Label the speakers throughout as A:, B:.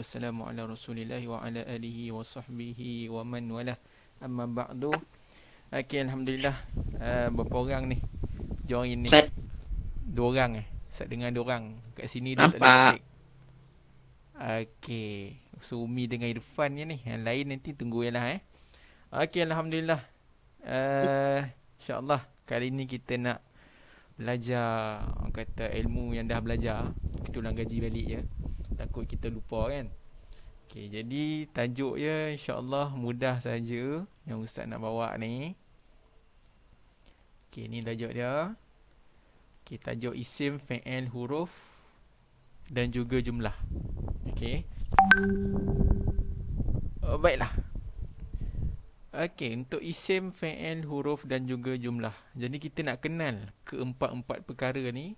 A: wassalamu ala Rasulillah wa ala alihi wa sahbihi wa man walah. Amma ba'du. Okey, alhamdulillah. Berapa orang ni join ni?
B: Ustaz,
A: 2 orang Saya dengar 2 orang. Kat sini dia tak boleh
B: nampak.
A: check. Okey. So Umi dengan Irfan je ni. Yang lain nanti tunggu je lah Okey, alhamdulillah. InsyaAllah kali ni kita nak belajar, orang kata ilmu yang dah belajar, kita ulang gaji balik je. Takut kita lupa kan. Okey, jadi tajuk je insya-Allah mudah saja yang ustaz nak bawa ni. Okey, ni tajuk dia. Okey, tajuk isim, fi'il, huruf dan juga jumlah. Okey. Baiklah. Okey, untuk isim, fi'il, huruf dan juga jumlah. Jadi kita nak kenal keempat-empat perkara ni.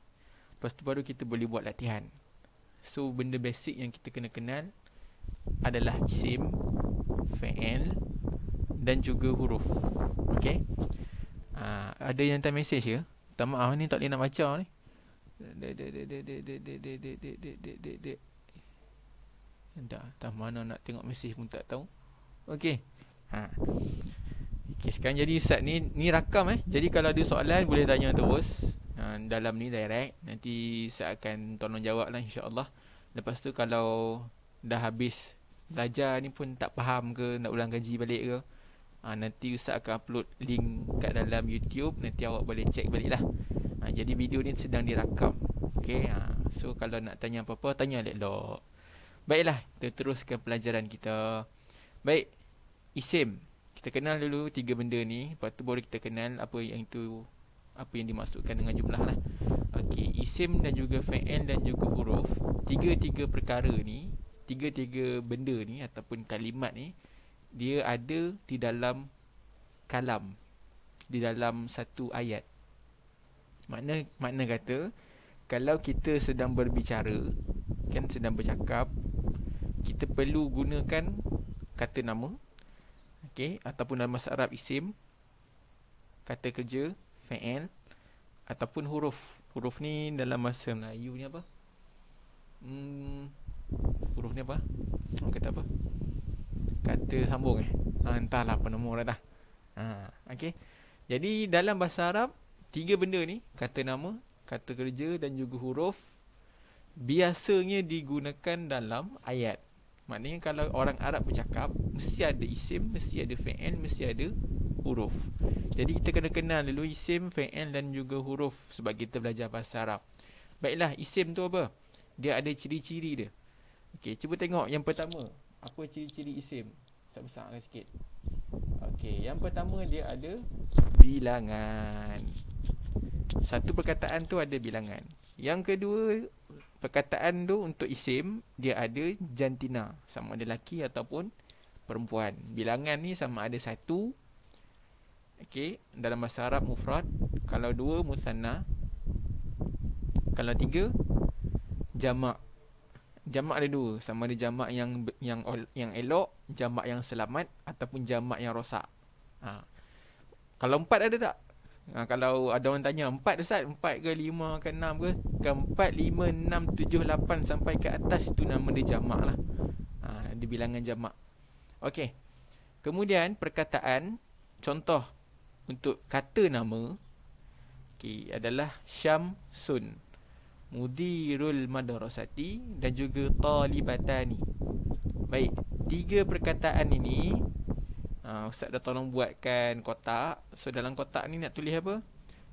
A: Lepas tu baru kita boleh buat latihan. So benda basic yang kita kena kenal adalah isim, fi'il dan juga huruf. Okey. Ada yang hantar mesej ke? Tak maaf ni tak boleh nak baca ni. Tak mana nak tengok mesej pun tak tahu. Okey. Okey, sekarang jadi Ustaz ni rakam Jadi kalau ada soalan boleh tanya terus dalam ni direct. Nanti saya akan tolong jawab lah insya-Allah. Lepas tu kalau dah habis belajar ni pun tak faham ke, nak ulang kaji balik ke, nanti Ustaz akan upload link kat dalam YouTube. Nanti awak boleh check balik lah. Jadi video ni sedang dirakam. Okay, so kalau nak tanya apa-apa, tanya elok-elok. Baiklah, kita teruskan pelajaran kita. Baik, isim. Kita kenal dulu 3 benda ni. Lepas tu baru kita kenal apa yang dimaksudkan dengan jumlah lah. Okey, isim dan juga fi'il dan juga huruf. Tiga perkara ni, tiga benda ni ataupun kalimat ni, dia ada di dalam kalam, di dalam satu ayat. Makna kata, kalau kita sedang berbicara, kan sedang bercakap, kita perlu gunakan kata nama, okey, ataupun dalam bahasa Arab isim, kata kerja, fi'il ataupun huruf. Huruf ni dalam bahasa Melayu ni apa? Huruf ni apa? Orang kata apa? Kata sambung entahlah apa nama dah. Okey. Jadi dalam bahasa Arab, 3 benda ni, kata nama, kata kerja dan juga huruf, biasanya digunakan dalam ayat. Maknanya kalau orang Arab bercakap, mesti ada isim, mesti ada fi'il, mesti ada huruf. Jadi kita kena kenal dulu isim, fi'il dan juga huruf sebab kita belajar bahasa Arab. Baiklah, isim tu apa? Dia ada ciri-ciri dia. Okey, cuba tengok yang pertama. Apa ciri-ciri isim? Besar-besarkan sikit. Okey, yang pertama dia ada bilangan. Satu perkataan tu ada bilangan. Yang kedua, perkataan tu untuk isim, dia ada jantina, sama ada lelaki ataupun perempuan. Bilangan ni sama ada 1, okey, dalam bahasa Arab mufrad. Kalau 2, musanna. Kalau 3, jamak. Jamak ada 2, sama ada jamak yang elok, jamak yang selamat ataupun jamak yang rosak. Kalau 4 ada tak? Kalau ada orang tanya 4 Ustaz, 4 ke 5 ke 6 ke? Kan 4, 5, 6, 7, 8 sampai ke atas, tu nama dia jamak lah. Ada bilangan jamak. Okey. Kemudian perkataan, contoh untuk kata nama, okey, adalah Syamsun, mudirul madrasati dan juga talibatani. Baik, 3 perkataan ini Ustaz dah tolong buatkan kotak. So dalam kotak ni nak tulis apa?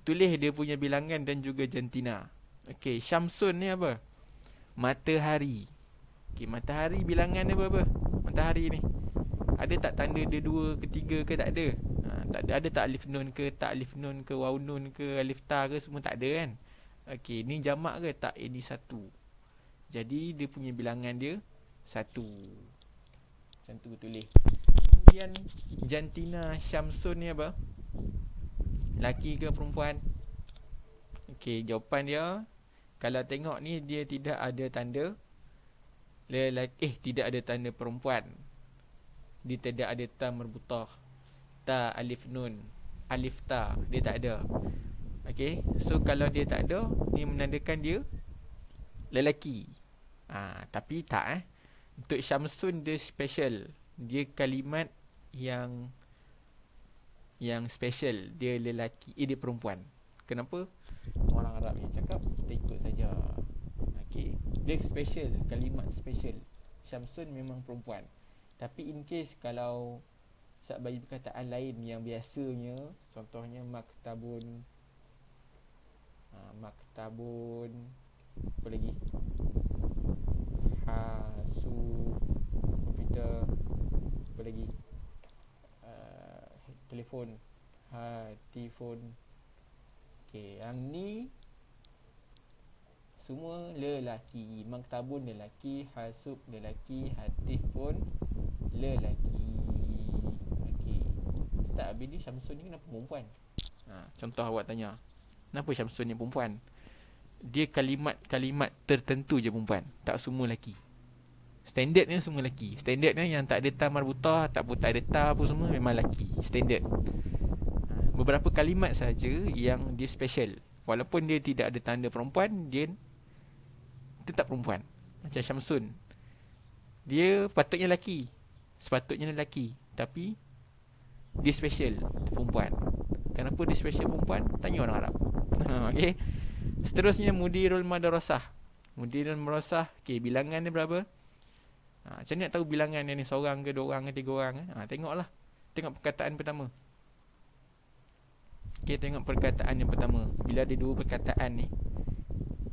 A: Tulis dia punya bilangan dan juga jantina. Okey, Syamsun ni apa? Matahari. Okey, matahari bilangan dia apa? Matahari ni. Ada tak tanda dia 2 ke 3 ke? Tak ada. Tak ada. Ada tak alif nun ke, tak alif nun ke, waw nun ke, alif ta ke, semua tak ada kan? Okey, ni jamak ke? Tak, ini 1. Jadi dia punya bilangan dia 1. Macam tu tulis. Kemudian jantina Syamsun ni apa? Laki ke perempuan? Okey, jawapan dia, kalau tengok ni dia tidak ada tanda lelaki, tidak ada tanda perempuan. Dia tidak ada ta merbutah, ta alif nun, alif ta, dia tak ada. Okey, so kalau dia tak ada, ni menandakan dia lelaki. Tapi tak Untuk Syamsun dia special. Dia kalimat yang special. Dia lelaki, dia perempuan. Kenapa? Orang Arab yang cakap, kita ikut saja. Okay. Dia special, kalimat special. Syamsun memang perempuan. Tapi in case kalau Sat bagi perkataan lain yang biasanya, contohnya maktabun, maktabun, apa lagi, hasub, komputer, apa lagi, telefon, hatifun. Okay, yang ni semua lelaki. Maktabun lelaki, hasub lelaki, hatif pun lelaki. Okey. Ustaz, habis ni Syamsun ni kenapa perempuan? Contoh awak tanya, kenapa Syamsun ni perempuan? Dia kalimat-kalimat tertentu je perempuan, tak semua lelaki. Standardnya semua lelaki. Standardnya yang tak ada ta marbutah, tak ada ta apa semua memang lelaki. Standard. Beberapa kalimat saja yang dia special. Walaupun dia tidak ada tanda perempuan, dia tetap perempuan. Macam Syamsun, dia patutnya lelaki, sepatutnya lelaki, tapi dia special perempuan. Kenapa dia special perempuan? Tanya orang Arab. Okay. Seterusnya mudirul madrasah. Mudirul madrasah, okay, bilangan dia berapa? Macam mana nak tahu bilangan dia ni seorang ke, dua orang ke, tiga orang ke? Tengoklah. Tengok perkataan pertama. Okay, tengok perkataan yang pertama. Bila ada dua perkataan ni,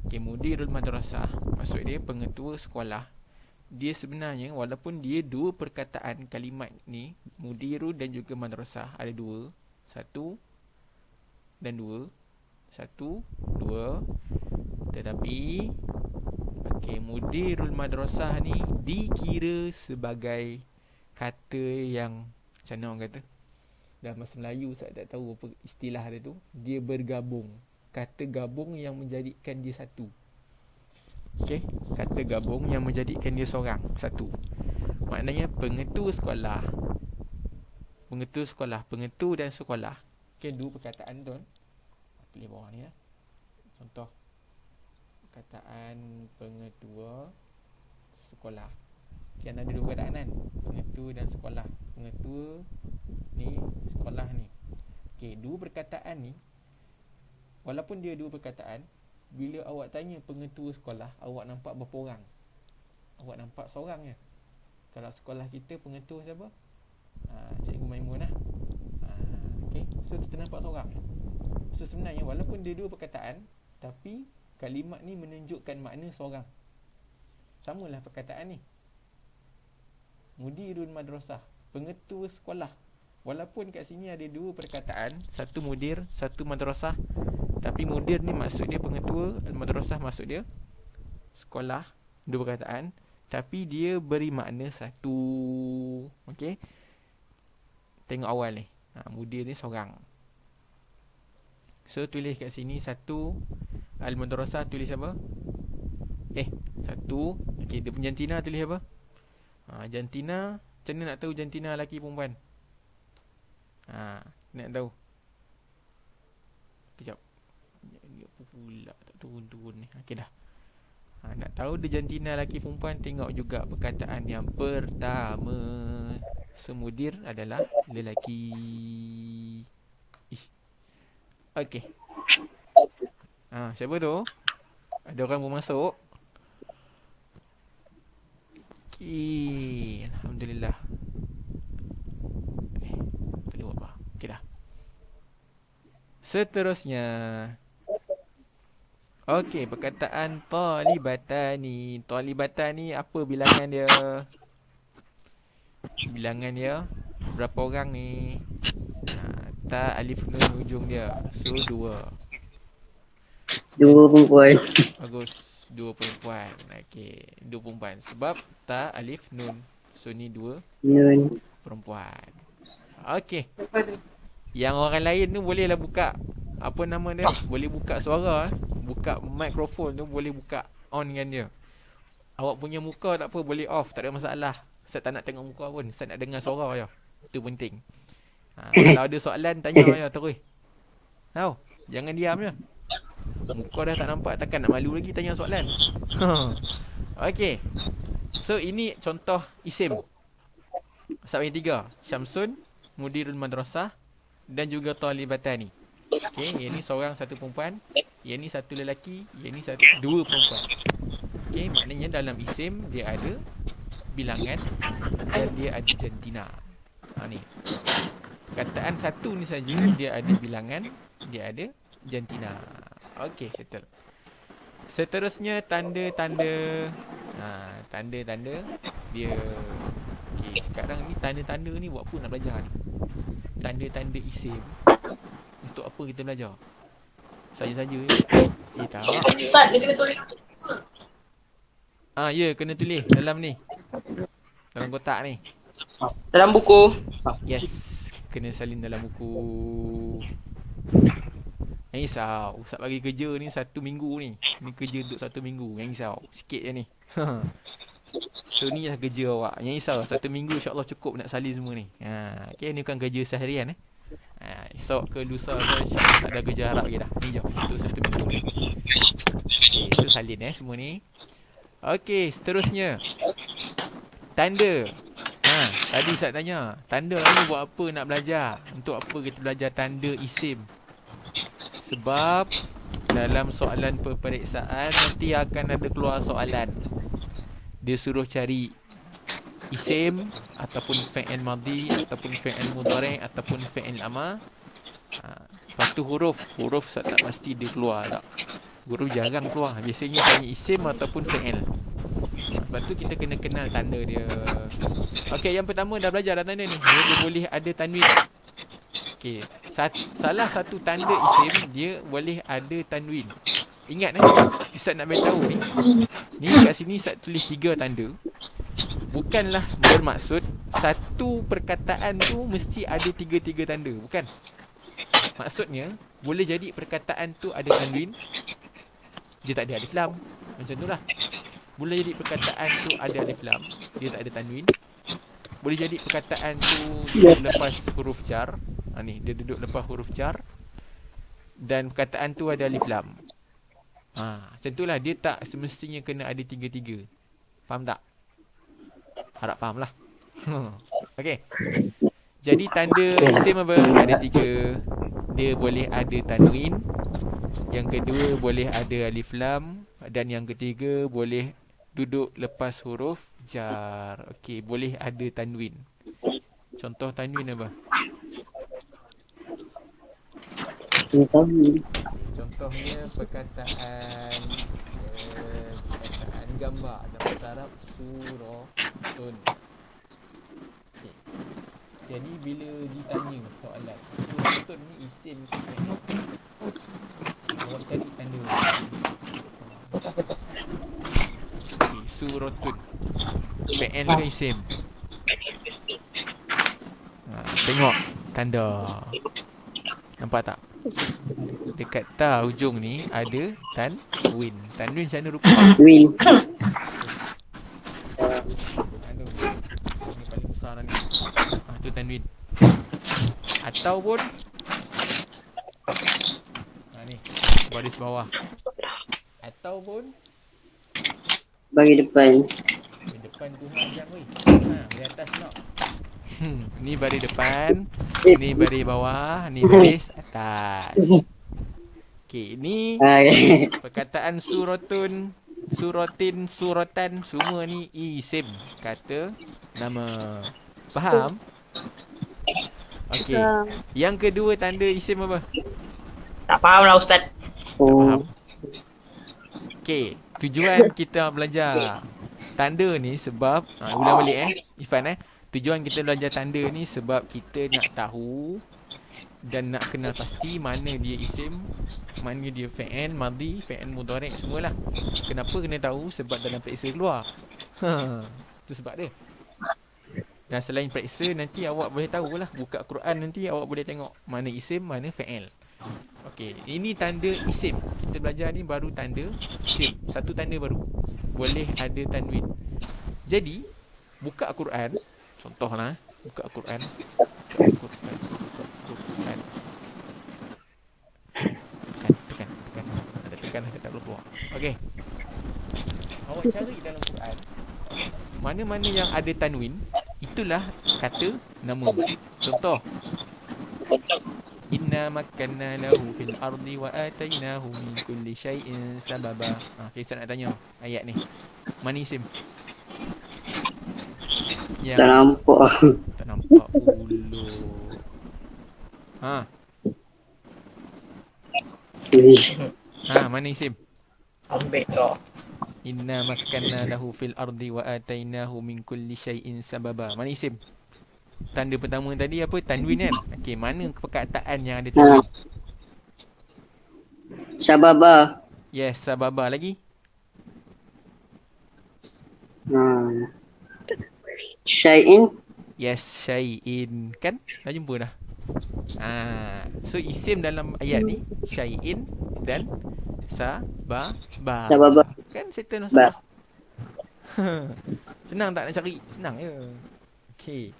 A: okay, mudirul madrasah, maksud dia pengetua sekolah. Dia sebenarnya walaupun dia dua perkataan kalimat ni, mudiru dan juga madrasah, ada dua, satu dan dua, satu, dua. Tetapi okay, mudirul madrasah ni dikira sebagai kata yang, macam mana orang kata, dalam bahasa Melayu saya tak tahu apa istilah dia tu, dia bergabung. Kata gabung yang menjadikan dia satu. Okey, kata gabung yang menjadikan dia seorang, satu. Maknanya pengetua sekolah, pengetua dan sekolah. Okey, dua perkataan tu. Tulis bawah ni lah. Contoh perkataan pengetua sekolah. Okay, ada dua perkataan kan, pengetua dan sekolah. Pengetua ni, sekolah ni. Okey, dua perkataan ni, walaupun dia dua perkataan, bila awak tanya pengetua sekolah, awak nampak berapa orang? Awak nampak seorang je. Kalau sekolah kita pengetua siapa? Cikgu Maimun lah. Okay, so kita nampak seorang. So sebenarnya walaupun dia dua perkataan, tapi kalimat ni menunjukkan makna seorang. Samalah perkataan ni, mudirul madrasah, pengetua sekolah. Walaupun kat sini ada dua perkataan, satu mudir, satu madrasah, tapi mudir ni maksud dia pengetua, madrasah maksud dia sekolah, dua perkataan, tapi dia beri makna satu. Okey, tengok awal ni, mudir ni seorang. So tulis kat sini satu, al-madrasah tulis apa? Satu. Okey, dia punya jantina tulis apa? Jantina, macam mana nak tahu jantina lelaki perempuan? Nak tahu. Kejap. Ni apa pula tak turun-turun ni. Okey dah. Nak tahu dia jantina lelaki perempuan, tengok juga perkataan yang pertama. Semudir adalah lelaki. Okey. Siapa tu? Ada orang baru masuk. Okey, alhamdulillah. Tadi buat apa? Okey dah. Seterusnya, okey, perkataan talibatani. Talibatani apa bilangan dia? Bilangan dia berapa orang ni? Ta alif nun hujung dia. So 2.
B: Dua perempuan.
A: Bagus, 2 perempuan. Okey, 2 perempuan sebab ta alif nun. So ni 2
B: Nun.
A: perempuan. Okey. Yang orang lain tu bolehlah buka, apa nama dia? Boleh buka suara, buka mikrofon tu, boleh buka on dengan dia. Awak punya muka tak apa, boleh off, tak ada masalah. Ustaz tak nak tengok muka pun, Ustaz nak dengar suara je. Itu penting. Kalau ada soalan tanya je terus. Tahu? Jangan diam je. Muka dah tak nampak, takkan nak malu lagi tanya soalan. Okey. So ini contoh isim. Sub yang tiga, Syamsun, Mudirul Madrasah dan juga Talibatani. Okey, yang ni seorang satu perempuan, yang ni satu lelaki, yang ni satu, dua perempuan. Okey, maknanya dalam isim dia ada bilangan dan dia ada jantina. Ni. Perkataan satu ni saja dia ada bilangan, dia ada jantina. Okey, settle. Seterusnya tanda-tanda. Tanda-tanda dia. Okey, sekarang ni tanda-tanda ni buat apa nak belajar ni? Tanda-tanda isim. Untuk apa kita belajar? Saja-saja je. Tak.
B: Ustaz, dia kena tulis.
A: Ya, kena tulis dalam ni. Dalam kotak ni.
B: Dalam buku.
A: Yes. Kena salin dalam buku. Jangan risau. Ustaz bagi kerja ni 1 minggu ni. Ni kerja untuk 1 minggu. Jangan risau. Sikit je ni. So ni lah kerja awak. Jangan risau. 1 minggu insyaAllah cukup nak salin semua ni. Okay, ni bukan kerja seharian esok ke lusa ke tak ada kerja harap lagi dah. Ni je untuk 1 minggu ni. Okay, so salin semua ni. Okay, seterusnya. Tanda. Tadi Ustaz tanya, tanda ni buat apa nak belajar? Untuk apa kita belajar tanda isim? Sebab dalam soalan peperiksaan nanti akan ada keluar soalan. Dia suruh cari isim ataupun fi'il madhi ataupun fi'il mudhari ataupun fi'il amar. Lepas tu huruf tak pasti dia keluar tak. Huruf jarang keluar. Biasanya tanya isim ataupun fi'il. Lepas tu kita kena kenal tanda dia. Okey, yang pertama dah belajar dah tanda ni. Dia boleh ada tanwin. Okey, salah satu tanda isim dia boleh ada tanwin. Ingat Ustaz nak beritahu ni. Ni kat sini Ustaz tulis 3 tanda. Bukanlah bermaksud satu perkataan tu mesti ada 3 tanda. Bukan. Maksudnya boleh jadi perkataan tu ada tanwin, dia tak ada alif lam. Macam tu lah. Boleh jadi perkataan tu ada alif lam, dia tak ada tanwin. Boleh jadi perkataan tu duduk lepas huruf jar. Ni dia duduk lepas huruf jar. Dan perkataan tu ada alif lam. Macam tu lah. Dia tak semestinya kena ada 3. Faham tak? Harap faham lah. Okay. Jadi tanda isim apa? Ada 3. Dia boleh ada tanwin. Yang kedua boleh ada alif lam. Dan yang ketiga boleh duduk lepas huruf jar. Okey, boleh ada tanwin. Contoh tanwin apa? Contohnya perkataan gambar dalam bahasa Arab suratun. Okay. Jadi bila ditanya soalan, suratun ni isim ke fi'il? Awak cari tanda. Okay, suratun. Fi'il ke isim? Tengok tanda. Nampak tak? Dekat ta hujung ni ada tanwin. Tanwin macam mana rupa?
B: Win.
A: Ni paling besar dah ni. Tu tanwin. Ataupun ni baris bawah. Ataupun
B: Bagi depan.
A: di depan tu panjang weh. Di atas pula. Ni baris depan, ni baris bawah, ni baris atas. Okey, ni perkataan suratun, suratin, suratan, semua ni isim, kata nama. Faham? Okey. Yang kedua tanda isim apa?
B: Tak faham lah Ustaz.
A: Tak faham? Okey, tujuan kita belajar tanda ni sebab ulang balik Ifan tujuan kita belajar tanda ni sebab kita nak tahu dan nak kenal pasti mana dia isim, mana dia fi'il madhi, fi'il mudhari' semualah. Kenapa kena tahu? Sebab dalam periksa keluar. Itu sebab dia. Dan selain periksa nanti awak boleh tahulah, buka Quran nanti awak boleh tengok mana isim, mana fi'il. Okey, ini tanda isim. Kita belajar ni baru tanda isim. Satu tanda baru. Boleh ada tanwin. Jadi, buka Quran. Contohlah, buka Quran. Buka Quran. Tekan. Ada tekan tak boleh keluar. Okey. Awak cari dalam Quran. Mana-mana yang ada tanwin, itulah kata nama. Contoh, inna makkanna lahu fil ardi wa atainahu min kulli syai'in sababa. Okay, saya nak tanya ayat ni. Mana isim?
B: Tak
A: Yang
B: nampak.
A: tak nampak pula. Ha, mana isim?
B: Ambil kau.
A: Inna makkanna lahu fil ardi wa atainahu min kulli syai'in sababa. Mana isim? Tanda pertama tadi apa? Tanwin kan? Okey, mana perkataan yang ada tanwin?
B: Sababa.
A: Yes, sababa. Lagi?
B: Syai'in.
A: Yes, syai'in. Kan? Dah jumpa dah. So isim dalam ayat ni syai'in dan sababa.
B: Sababa.
A: Kan settle masalah. Senang tak nak cari? Senang je. Okey.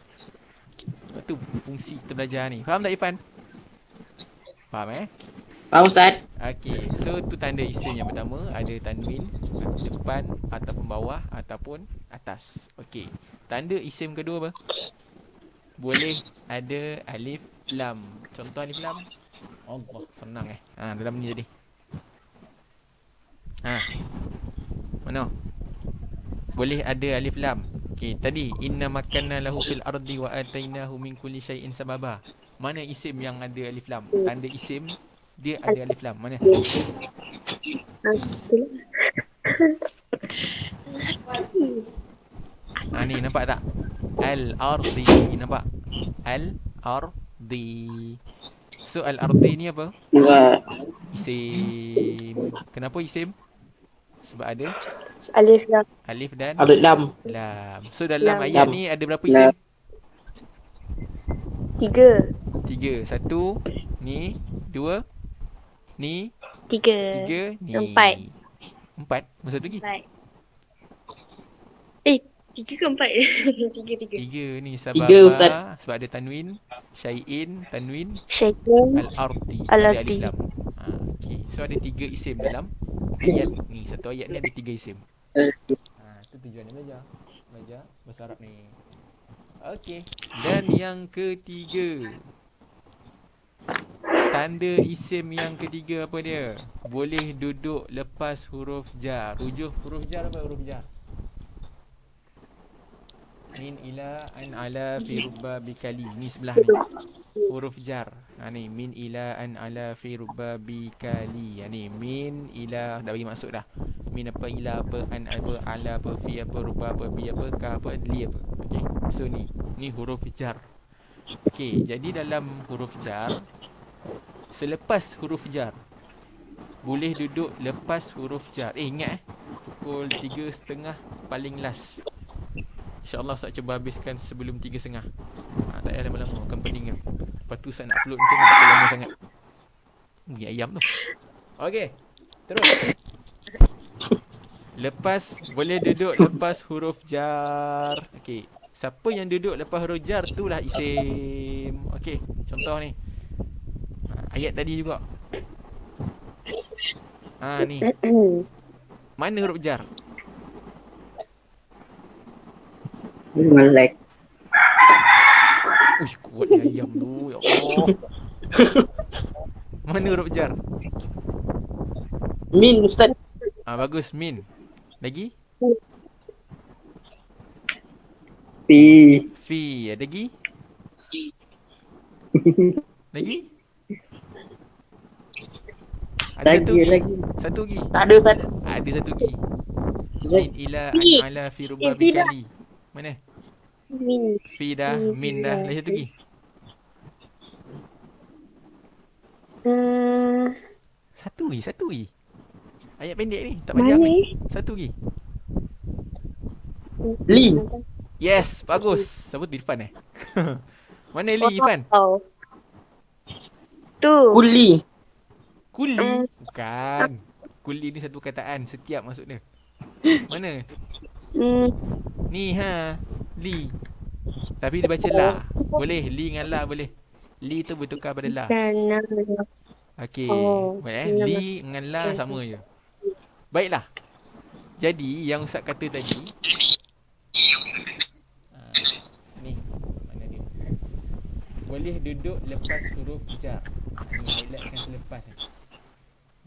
A: Itu fungsi kita belajar ni. Faham tak Irfan? Faham
B: Faham Ustaz?
A: Okey, so tu tanda isim yang pertama, ada tanwin depan ataupun bawah ataupun atas. Okey. Tanda isim kedua apa? Boleh ada alif lam. Contoh alif lam. Allah, senang dalam ni tadi. Mana? Boleh ada alif lam. Okey, tadi inna makanna lahu fil ardi wa atainahu min kulli syai'in sababa. Mana isim yang ada alif lam? Tanda isim dia ada alif lam. Mana? Ni nampak tak? Al-ardi, nampak? Al-ardi. So al-ardi ni apa? Isim. Kenapa isim? Sebab ada
C: Alif lam.
A: alif dan
B: Lam.
A: lam. So dalam
C: Lam.
A: ayat ni ada berapa isim?
C: 3.
A: 3. 1 ni, 2 ni, 3 ni.
C: 4.
A: 4. Masa tu lagi.
C: 3 ke 4? 3.
A: 3 ni
B: Tiga, Ustaz.
A: sababa sebab ada tanwin, syai'in, tanwin,
C: Syaitan.
A: al-ardi, ada
C: Al-ardi.
A: alif lam. Okey. So ada 3 isim dalam ayat ni. Satu ayat ni ada 3 isim. Itu tujuan dia belajar bahasa Arab ni. Okey. Dan yang ketiga, tanda isim yang ketiga apa dia? Boleh duduk lepas huruf jar. Rujuh huruf jar apa huruf jar? Min ila an ala fi rubba bikali. Ni sebelah ni. Huruf jar. Ni min ila an ala fi rubba bikali. Ni min ila dah bagi maksud dah. Min apa, ila apa, an apa, ala apa, fi apa, rubba apa, bi apa, ka apa, li apa. Okey. So ni huruf jar. Okey, jadi dalam huruf jar, selepas huruf jar boleh duduk lepas huruf jar. Ingat pukul 3.30 paling last. InsyaAllah Ustaz cuba habiskan sebelum 3.30. Tak payah lama-lama, akan pening kan. Lepas tu Ustaz nak upload nanti tak payah lama sangat. Bunyi ayam tu. Okey, terus. Boleh duduk lepas huruf jar. Okey, siapa yang duduk lepas huruf jar tu lah isim. Okey, contoh ni. Ayat tadi juga. Ni. Mana huruf jar?
B: Melek.
A: Uish, kuatnya ayam tu. Ya Allah. Mana huruf jar?
B: Min Ustaz.
A: Bagus, min. Lagi?
B: Fi.
A: Fi. Lagi? Lagi? Ada satu lagi.
B: Tak ada Ustaz.
A: Ada satu lagi. Min ila an ala fi rubba bikali. Mana?
C: Min.
A: Fi dah, min dah. Lagi satu lagi. Satu lagi. Ayat pendek ni, tak panjang ni. Satu lagi.
B: Li.
A: Yes, bagus. Siapa tu Irfan Mana li Irfan?
C: Tu.
B: Kuli.
A: Kuli? Bukan. Kuli ni satu kataan, setiap maksud dia. Mana? Ni li. Tapi dia baca la. Boleh, li dengan la boleh. Li tu bertukar pada la. Okey. Li dengan la sama je. Baiklah. Jadi yang Ustaz kata tadi, Ni mana dia? Boleh duduk lepas huruf jar. Ni highlightkan selepas ni.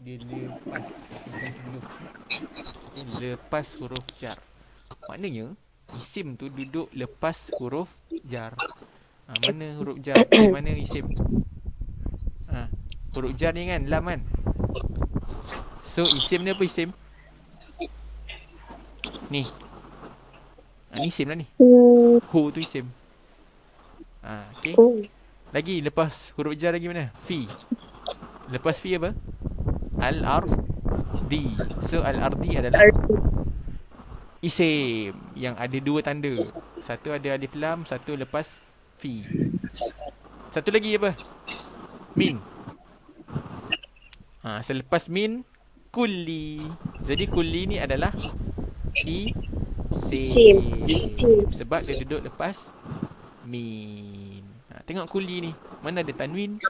A: Dia lepas, bukan sebelum. Okay, lepas huruf jar. Maknanya isim tu duduk lepas huruf jar. Mana huruf jar? Mana isim? Huruf jar ni kan lam kan. So isim ni apa isim? Ni. Ni isim lah ni. Hu tu isim. Okay.
C: Oh.
A: Lagi lepas huruf jar lagi mana? Fi. Lepas fi apa? Al-ardi. So al-ardi adalah isim yang ada dua tanda. Satu ada alif lam, satu lepas fi. Satu lagi apa? Min. Selepas min, kulli. Jadi kulli ni adalah isim. Sebab dia duduk lepas min. Tengok kulli ni. Mana ada tanwin?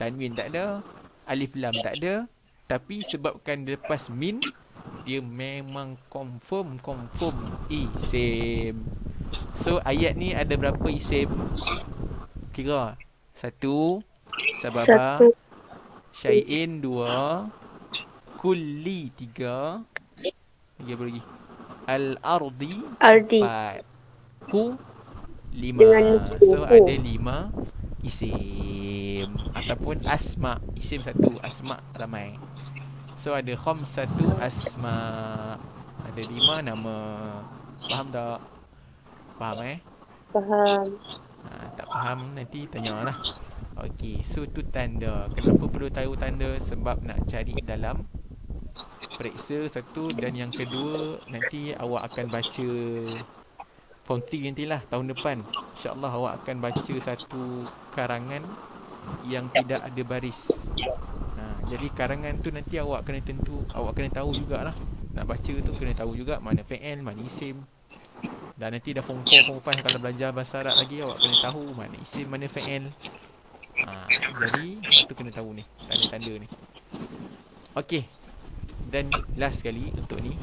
A: Tanwin tak ada. Alif lam tak ada. Tapi sebabkan dia lepas min, dia memang confirm isim. So ayat ni ada berapa isim? Kira. Satu. Sababah. Syai'in 2. Kulli 3. Lagi apa lagi? Al-ardi 4. Hu 5. So ada 5 isim. Ataupun asma. Isim 1, asma ramai. So ada khamsatu asma. Ada 5 nama. Faham tak? Faham
C: Faham.
A: Tak faham nanti tanyalah. Okey, so tu tanda. Kenapa perlu tahu tanda? Sebab nak cari dalam periksa satu. Dan yang kedua, nanti awak akan baca Form 3 nantilah tahun depan. InsyaAllah awak akan baca satu karangan yang tidak ada baris. Jadi karangan tu nanti awak kena tahu jugalah. Nak baca tu kena tahu juga mana fi'il, mana isim. Dan nanti dah form 4, form 5 kalau belajar bahasa Arab lagi, awak kena tahu mana isim, mana fi'il. Jadi tu kena tahu ni, tanda-tanda ni. Okey. Dan last sekali untuk ni,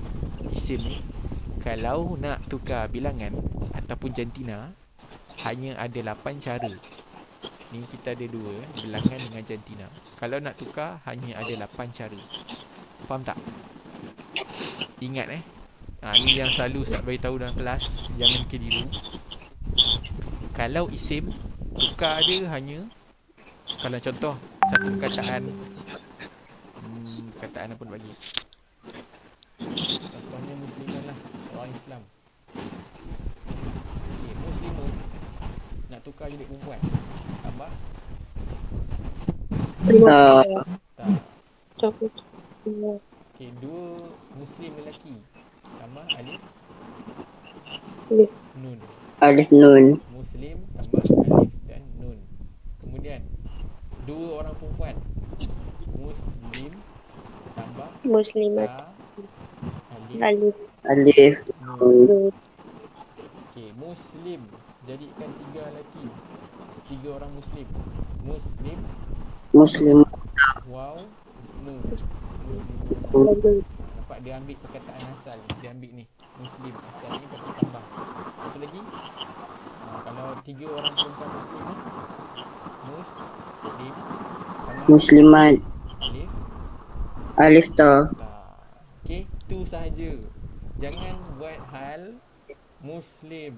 A: isim ni, kalau nak tukar bilangan ataupun jantina, hanya ada 8 cara. Ni kita ada 2, bilangan dengan jantina. Kalau nak tukar, hanya ada 8 cara. Faham tak? Ingat ni yang selalu Ustaz beritahu dalam kelas. Jangan keliru. Kalau isim, tukar dia hanya, kalau contoh satu perkataan, perkataan apa nak bagi? Contohnya musliman lah, orang Islam. Okay, muslimun nak tukar jadi perempuan, tambah tak. Okay, 2 muslim lelaki, tambah alif nun.
B: Alif nun.
A: Muslim tambah alif dan nun. Kemudian 2 orang perempuan, muslim tambah
C: Muslimat.
B: Alif nun.
A: Okey, muslim jadikan 3 lelaki, 3 orang muslim. Muslim waw nun. Muslimun. Nampak dia ambil perkataan asal, dia ambil ni muslim asal ni, lepas tambah satu lagi. Kalau 3 orang perempuan muslim ni, muslim tambah
B: Muslimat. Alif ta.
A: Okey, tu sahaja. Jangan buat hal muslim.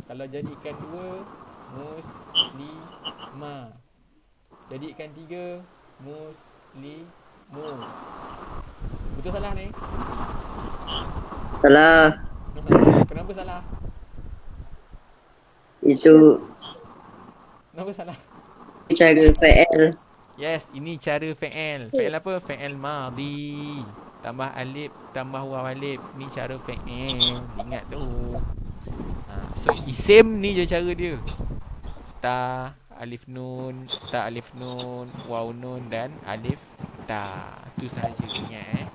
A: Kalau jadikan 2, muslimah. Jadikan 3, muslimu. Betul salah ni?
B: Salah.
A: Kenapa salah?
B: Itu
A: Kenapa salah?
B: cara fi'il.
A: Yes, ini cara fi'il. Fi'il apa? Fi'il madhi. Tambah alif, tambah waw alif. Ni cara fi'il. Ingat tu. So isim ni je cara dia. Ta, alif nun, waw nun dan alif ta. Tu sahaja, ingat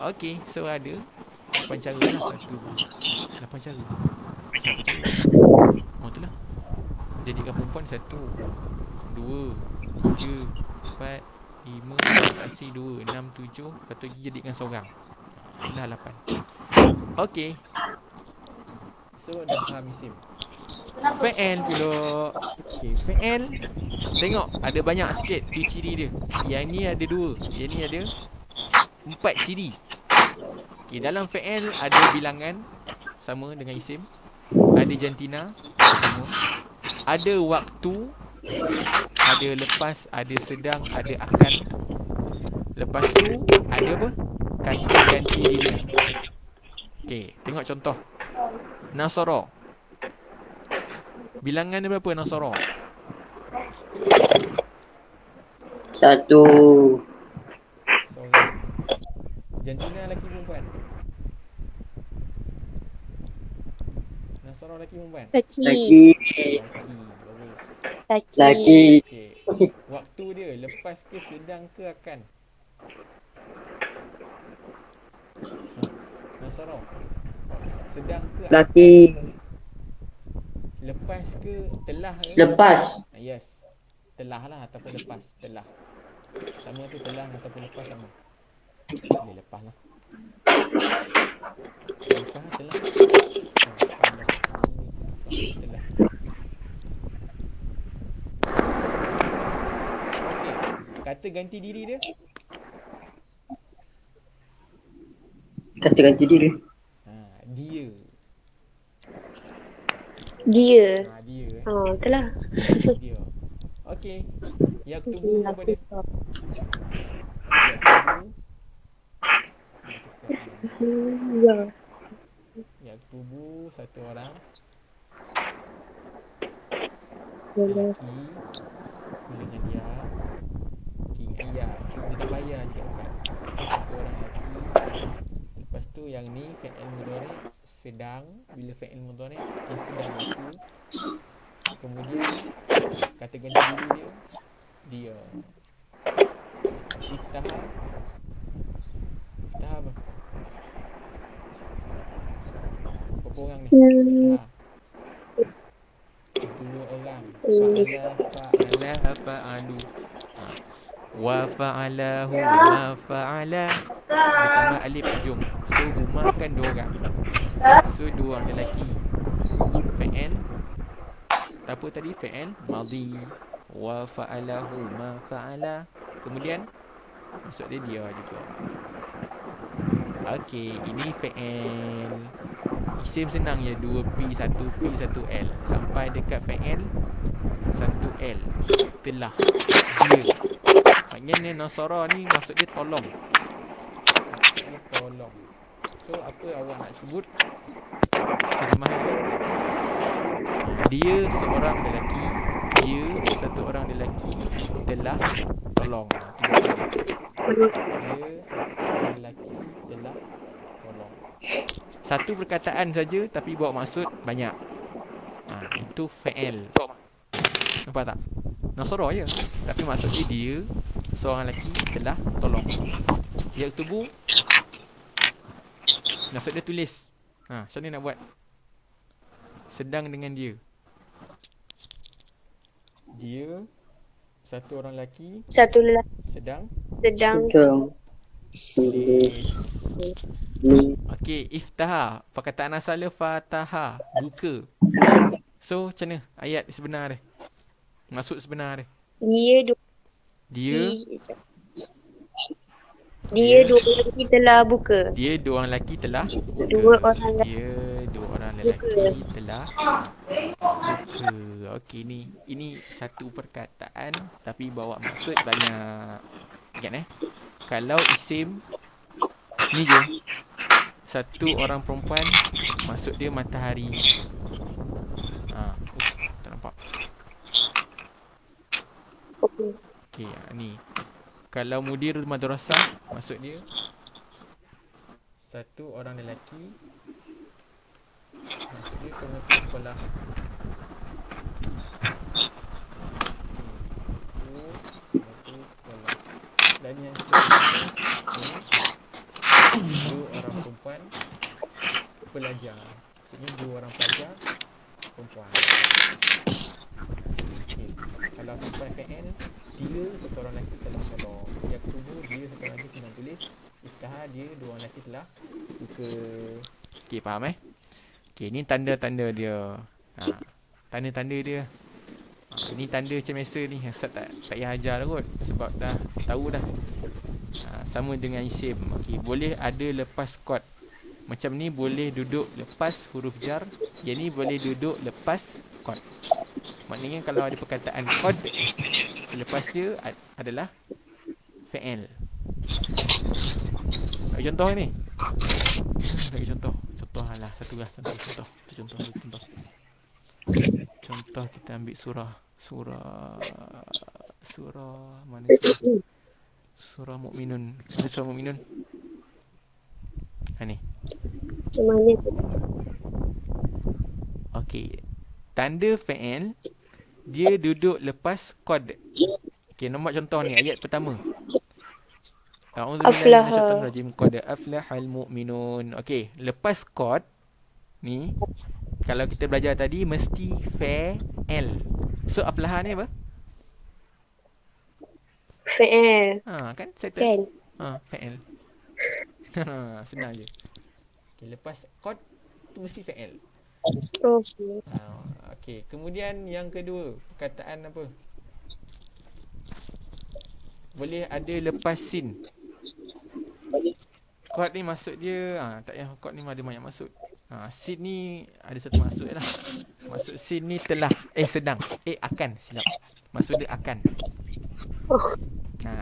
A: Okey, so ada 8 cara lah. 8 cara. Siapa cara? Tu lah. Jadikan perempuan 1, 2, 3, 4, 5, kasih 2, 6, 7. Lepas tu jadikan seorang. Dah 8. Okey. So dah faham isim. Fa'al pula. Okay, fa'al. Tengok ada banyak sikit ciri-ciri dia. Yang ni ada 2, yang ni ada 4 ciri. Okay, dalam fa'al ada bilangan sama dengan isim. Ada jantina sama. Ada waktu, ada lepas, ada sedang, ada akan. Lepas tu ada apa? Kata ganti diri. Okay, tengok contoh. Nasara. Bilangan dia berapa Nasara?
B: 1.
A: Seorang. Jantina lelaki perempuan? Nasara lelaki perempuan?
C: Laki.
B: Laki.
A: Lelaki. Bagus.
B: Laki.
A: Okay. Waktu dia lepas ke, sedang ke, akan? Ha. Nasara. Sedang ke, akan?
B: Laki.
A: Lepas ke, telah ke?
B: Lepas.
A: Yes. Telah lah ataupun lepas. Telah. Sama tu telah ataupun lepas sama. Boleh lepas lah. Lepas telah. Telah. Okey. Kata ganti diri dia?
B: Kata ganti diri.
A: Dia.
C: Dia.
A: Dia
C: Itulah.
A: Dia. Okey. Yaktubu apa dia? Yaktubu.
C: Ya.
A: Yaktubu satu orang.
C: Boleh.
A: Lelaki. Bilangnya dia. Iya. Dia nak bayar je kan. Satu orang lelaki. Lepas tu yang ni fi'il mudhari sedang. Bila fi'il mudhari dia sedang berlaku. Kemudian kata ganti diri dia dia. Iftaha. Iftaha apa? Berapa orang ni? Iftaha. Dua orang. Fa'ala fa'alu. Wa fa'alahu ma fa'ala. Dia tambah alif hujung. So huma kan 2 orang. So 2 orang lelaki. Fi'il apa tadi? Fi'il madhi. Wa fa'alahu ma fa'ala. Kemudian maksud dia juga. Okey, ini fi'il. Isim senang je, 2P, 1P, 1L. Sampai dekat fi'il 1L. Telah. Dia. Maknanya nasara ni maksud dia tolong. Maksud dia tolong. So apa awak nak sebut? Terjemahan dia. Dia seorang lelaki. Dia satu orang lelaki telah tolong. Dia satu orang lelaki telah tolong. Satu perkataan saja tapi bawa maksud banyak. Itu fi'il. Nampak tak? Nasara je. Tapi maksud dia seorang lelaki telah tolong. Yaktubu maksud dia tulis. Macam mana nak buat? Sedang dengan dia. Dia satu orang lelaki
C: Satu lelaki
A: sedang
C: sedang
A: tulis. Okey, iftaha. Perkataan asal dia fataha, buka. So, macam mana ayat sebenar dia? Maksud sebenar dia. Dia
C: dua lelaki telah buka.
A: Dia 2 orang lelaki telah buka.
C: 2 orang lelaki.
A: Dia 2 orang lelaki telah buka. Okey, ini satu perkataan tapi bawa maksud banyak. Ingat kalau isim ni je. Satu orang perempuan maksud dia matahari. Tak nampak. Okey, ni. Kalau mudir madrasah maksud dia satu orang lelaki maksud dia pengetua sekolah. Pengetua sekolah. Dan yang seterusnya ni 2 orang perempuan pelajar. Maksudnya 2 orang pelajar perempuan. Okay. Kalau sampai fi'il, dia satu orang lelaki telah tolong. Yaktubu, dia satu orang lelaki sedang tulis. Iftaha, dia 2 orang lelaki telah buka. Okay, faham Okay, ni tanda-tanda dia. Tanda-tanda dia. Ni tanda macam biasa ni. Ustaz tak payah ajar dah kot. Sebab dah tahu dah. Sama dengan isim. Okay, boleh ada lepas kod. Macam ni boleh duduk lepas huruf jar. Yang ni boleh duduk lepas kod. Maknanya kalau ada perkataan kod, selepas dia adalah fi'il. Bagi contoh ni. Bagi contoh. Contoh lah. Satu contoh. Contoh kita ambil surah mana surah? Surah Mukminun. Ada surah Mukminun. Ni.
C: Macam mana tu?
A: Okey. Tanda fi'il dia duduk lepas kod. Okey, nombor contoh ni ayat pertama. A'udzubillahi minasyaitonirrajim. Qad aflahal mu'minun. Okey, lepas kod ni kalau kita belajar tadi mesti fi'il. So aflaha ni apa?
C: Fi'il.
A: Kan settle.
C: Kan?
A: Fi'il. Senang je. Okey, lepas kod tu mesti fi'il.
C: Okay.
A: Okey, kemudian yang kedua, perkataan apa? Boleh ada lepas sin. Kod ni maksud dia tak payah, kod ni ada banyak maksud. Sin ni ada satu maksud je lah. Maksud sin ni telah sedang akan, silap. Maksud dia akan.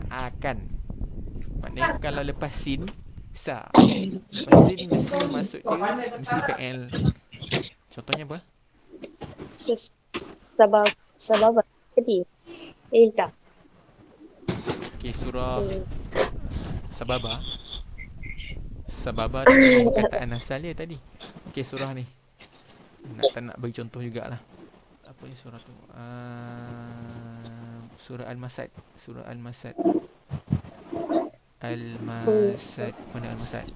A: Akan. Maknanya kalau lepas sin lepas sin mesti maksud dia mesti fi'il. Contohnya apa?
C: Sabab tadi. Tak.
A: Okey, surah Sababa tu memang perkataan asal dia tadi. Okey, surah ni. Tak nak bagi contoh jugalah. Apa ni surah tu? Surah Al-Masad. Mana Al-Masad?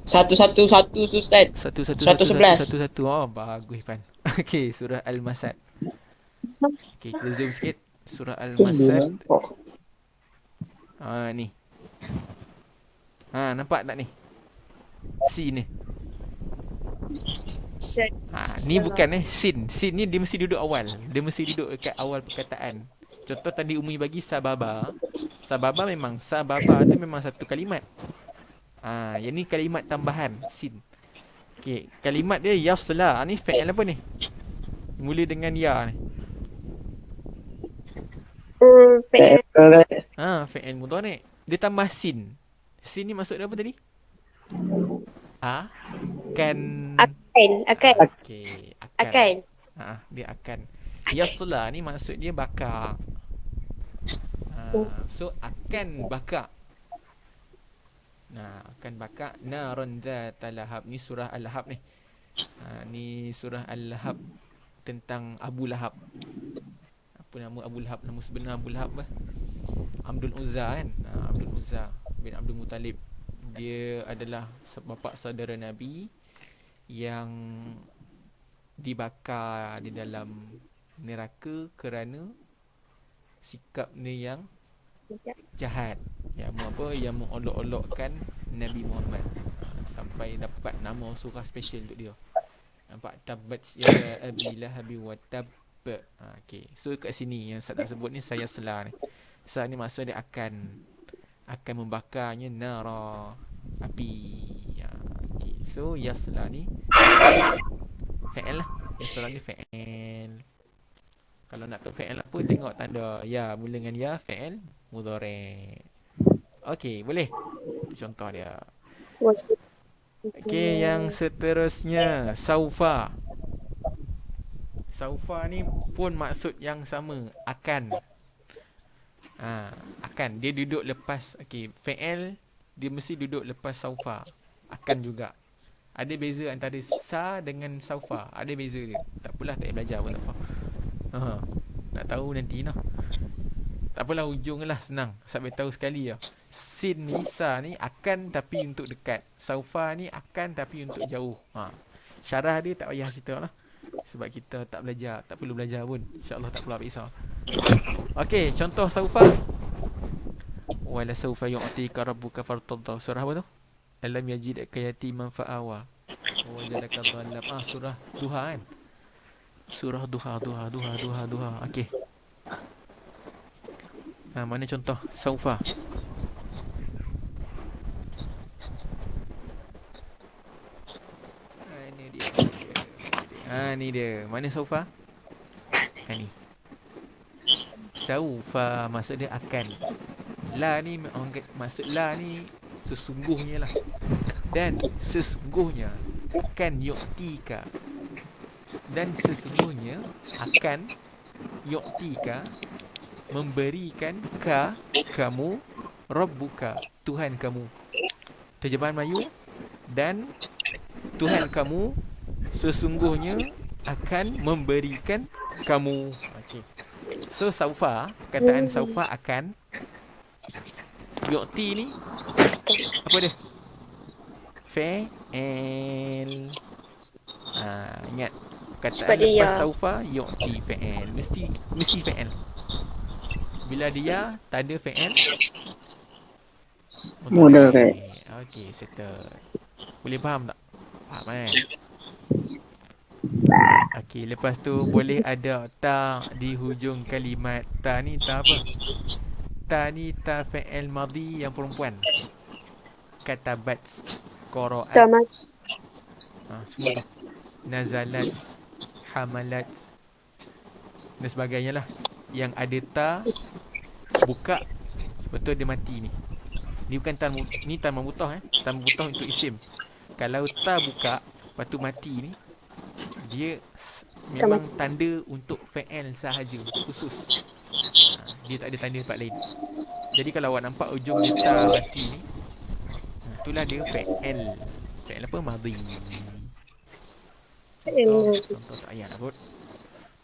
B: Satu Ustaz.
A: Satu. Oh, bagus Pan. Okey, surah Al-Masad. Okey, kita zoom sikit. Surah Al-Masad. Ni. Nampak tak ni? Sin ni. Ni bukan sin. Sin ni dia mesti duduk awal. Dia mesti duduk dekat awal perkataan. Contoh tadi Umi bagi sababa. Sababa tu memang satu kalimat. Yang ni kalimat tambahan sin. Okey, kalimat dia yasla. Ni fi'il apa ni? Mula dengan ya ni.
C: Fi'il.
A: Fi'il mudhari'. Dia tambah sin. Sin ni maksud dia apa tadi? Akan. Okey,
C: Akan.
A: Dia akan. Yasla ni maksud dia bakar. So akan bakar. Akan bakar naran dzatal lahab. Ni surah Al-Lahab ni. Ni surah Al-Lahab tentang Abu Lahab. Apa nama Abu Lahab? Nama sebenar Abu Lahab apa? Abdul Uzza kan? Abdul Uzza bin Abdul Muttalib. Dia adalah bapa saudara Nabi yang dibakar di dalam neraka kerana sikapnya yang jahat, yang mengolok-olokkan Nabi Muhammad, sampai dapat nama surah special untuk dia. Nampak? Tabbat yada abi lahabi wa tab. Okay. So kat sini yang saya nak sebut ni saya selah ni. Selah ni maksud dia akan membakarnya nara, api. Okay. So yasla ni fi'il lah. Yasla ni fi'il. Kalau nak tahu fi'il apa, tengok tanda ya mula dengan ya, fi'il mudhari'. Okey, boleh. Contoh dia. Okey, yang seterusnya saufa. Saufa ni pun maksud yang sama, akan. Akan dia duduk lepas. Okey, fi'il dia mesti duduk lepas saufa. Akan juga. Ada beza antara sa dengan saufa. Ada beza dia. Tak apalah, tak payah belajar pun tak apa. Nak tahu nanti lah. Tak apalah, hujung lah, senang. Sampai tahu sekali lah. Sin ni, sa ni akan tapi untuk dekat. Saufa ni akan tapi untuk jauh. Syarah dia tak payah cerita lah. Sebab kita tak belajar, tak perlu belajar pun. InsyaAllah tak perlu risau. Okey, contoh saufa. Wala saufa yu'tika rabbuka fartadda. Surah apa tu? Alam yajidaka yatiman fa'awa. Wajadaka dhalam. Surah Duha kan? Surah Duha. Okey. Mana contoh saufa? Ini dia. Ni dia. Mana saufa? Ni. Saufa maksud dia akan. La ni maksud la ni sesungguhnya lah. Dan sesungguhnya akan yu'tika. Dan sesungguhnya akan yu'tika memberikan kamu Rabbuka Tuhan kamu. Terjemahan Melayu, dan Tuhan kamu sesungguhnya akan memberikan kamu. Okey. So saufa, perkataan saufa akan, yu'ti ni apa dia? Fa'il. Ingat perkataan lepas saufa yu'ti fa'il. Mesti fa'il. Bila dia tak ada fa'il,
B: Mudhari'.
A: Okey, settle. Boleh faham tak? Faham kan? Okey, lepas tu boleh ada ta di hujung kalimat. Ta ni ta apa? Ta ni ta fa'il madhi yang perempuan. Katabat, qara'at. Semua tu. Nazalat, hamalat dan sebagainya lah. Yang ada ta buka, betul dia mati ni. Ni bukan ta, ni ta mabutah Ta mabutah untuk isim. Kalau ta buka lepas tu mati ni, dia memang tanda untuk fa'il sahaja, khusus. Dia tak ada tanda tempat lain. Jadi kalau awak nampak ujung dia ta mati ni, itulah dia fa'il. Fa'il apa? Madhi. Contoh tak payah nak kot.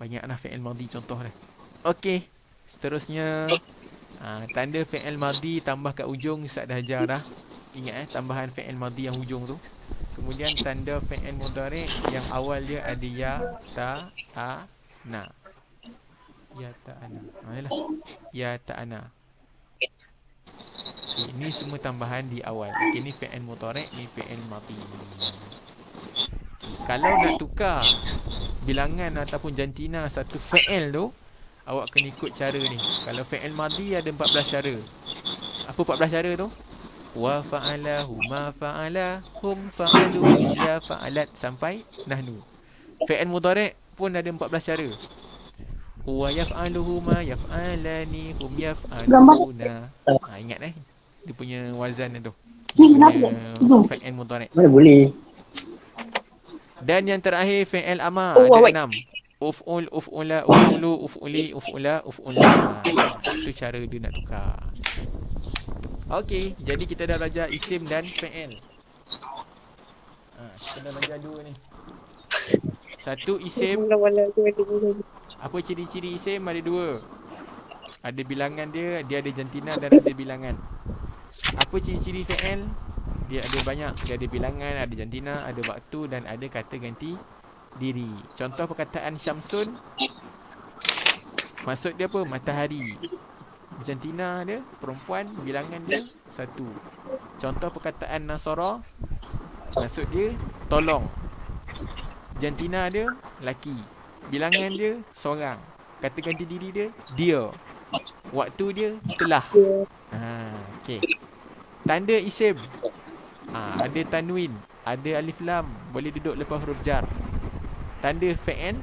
A: Banyaklah fa'il madhi contoh dia. Okey, seterusnya tanda fa'il madhi tambah kat ujung. Ustaz dah ajar dah. Ingat tambahan fa'il madhi yang hujung tu. Kemudian tanda fa'il mudhari' yang awal dia ada ya, ta, a, na. Ya, ta, ana. Yalah. Ya, ta, ana. Okay, ni semua tambahan di awal. Okay, ni fa'il mudhari', ni fa'il madhi. Kalau nak tukar bilangan ataupun jantina satu fa'il tu, awak kena ikut cara ni. Kalau fa'il madhi ada 14 cara. Apa 14 cara tu? Wa fa'alahu, ma fa'ala, hum fa'alu, ya fa'alat, sampai nahnu. Fa'il mudhari' pun ada 14 cara. Huwa yaf'aluhu, ma yaf'alani, hum yaf'aluna. Ingat dia punya wazan tu. Dia punya fa'il mudhari'.
B: Mana boleh.
A: Dan yang terakhir fi'il amar ada 6. Uf'ul, uf'ula, uf'ulu, uf'uli, uf'ula, uf'ula. Itu cara dia nak tukar. Okey, jadi kita dah belajar isim dan fi'il. Kita dah belajar dua ni. Satu isim. Apa ciri-ciri isim? Ada dua. Ada bilangan dia, dia ada jantina dan ada bilangan. Apa ciri-ciri fi'il? Dia ada banyak. Dia ada bilangan, ada jantina, ada waktu dan ada kata ganti diri. Contoh perkataan Syamsun, maksud dia apa? Matahari. Jantina dia perempuan, bilangan dia 1. Contoh perkataan Nasara, maksud dia tolong. Jantina dia laki, bilangan dia seorang, kata ganti diri dia, waktu dia telah. Okey. Tanda isim, ada tanwin, ada alif lam, boleh duduk lepas huruf jar. Tanda fa'il,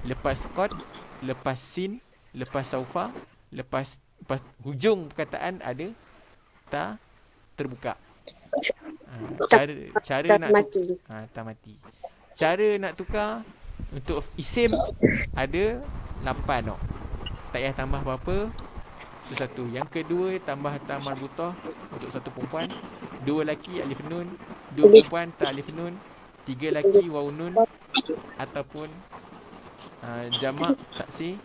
A: lepas qad, lepas sin, lepas saufa, lepas hujung perkataan ada ta terbuka. Cara nak mati. Tak mati. Cara nak tukar untuk isim ada 8 tau. Tak payah tambah apa-apa. Itu satu. Yang kedua, tambah ta marbutah untuk satu perempuan. 2 lelaki alif nun, 2 perempuan ta alif nun, 3 lelaki waw nun, ataupun jamak taksir.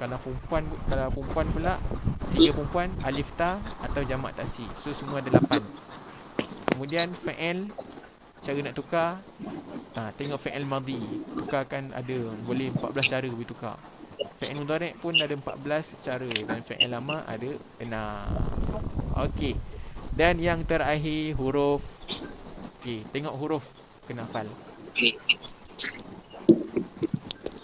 A: Kalau perempuan pula 3 perempuan alif ta atau jamak taksir. So semua ada 8. Kemudian fa'il, cara nak tukar, tengok fa'il madhi, tukarkan ada boleh 14 cara boleh tukar. Fa'il mudhari' pun ada 14 cara dan fa'il amar ada 6. Okey. Dan yang terakhir huruf. Okey, tengok huruf. kena hafal.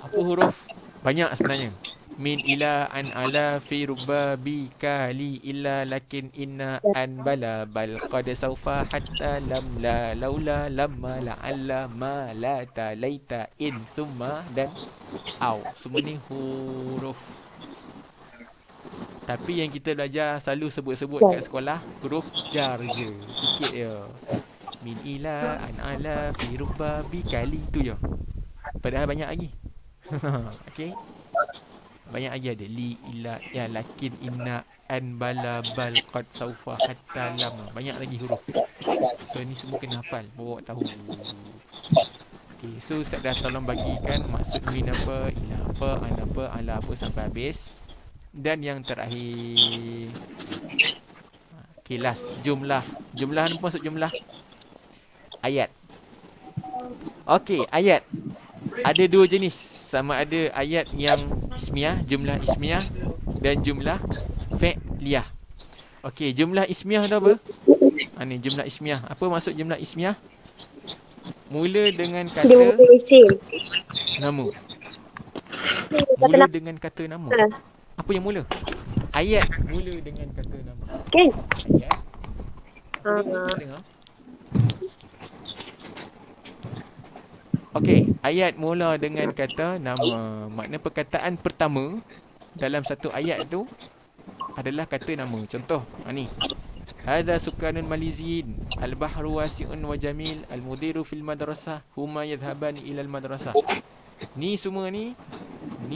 A: Apa huruf? Banyak sebenarnya. Min ila an ala fi rubba bi kali illa lakin inna an bala bal qad saufa hatta lam la laula lamma la'alla ma la ta laita in thumma dan au. Semua ni huruf. Tapi yang kita belajar selalu sebut-sebut kat sekolah huruf jar je. Sikit je. Min ila an ala fi rubba bi kali tu je. Padahal banyak lagi. Okey. Banyak lagi ada li ila ya lakin inna an bala bal qad saufa hatta lama. Banyak lagi huruf. So ni semua kena hafal, bawa tahu. Okey, so Ustaz dah tolong bagikan maksud min apa, ila apa, an apa, ala apa sampai habis. Dan yang terakhir okey, last jumlah. Jumlah apa maksud jumlah? Ayat. Okey, ayat. Ada dua jenis. Sama ada ayat yang ismiyah, jumlah ismiyah dan jumlah fi'liyah. Okey, jumlah ismiyah tu apa? Ni jumlah ismiyah. Apa maksud jumlah ismiyah? Mula dengan
C: Dia
A: kata
C: bukan isim.
A: nama.
C: Kata
A: Mula
C: nama.
A: dengan kata nama.
C: Ha.
A: Apa yang mula? Ayat mula dengan kata nama.
C: Kan?
A: Ayat. Apa dia mula dengan? Okey, ayat mula dengan kata nama. Makna perkataan pertama dalam satu ayat tu adalah kata nama. Contoh, ni. Hadza sukanun malizin, al-bahru wasi'un wa jamil, al-mudiru fil madrasah, huma yadhhabani ila al-madrasah. Ni semua ni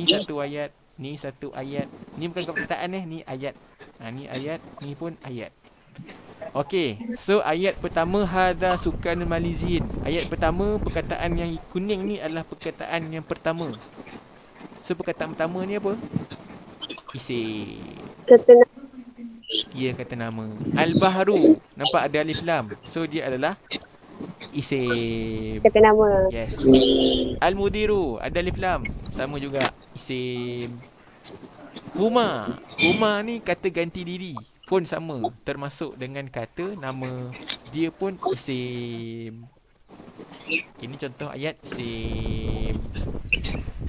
A: satu ayat, ni satu ayat. Ni bukan perkataan ni ayat. Ni ayat, ni pun ayat. Okey, so ayat pertama hadza sukanul malizin. Ayat pertama perkataan yang kuning ni adalah perkataan yang pertama. So perkataan pertama ni apa? Isim.
C: Kata nama.
A: Ya, kata nama. Al-bahru, nampak ada alif lam. So dia adalah isim.
C: Kata nama.
A: Yes. Al-mudiru, ada alif lam. Sama juga isim. Huma. Huma ni kata ganti diri. Pun sama, termasuk dengan kata nama. Dia pun isim. Okay, ni contoh ayat isim.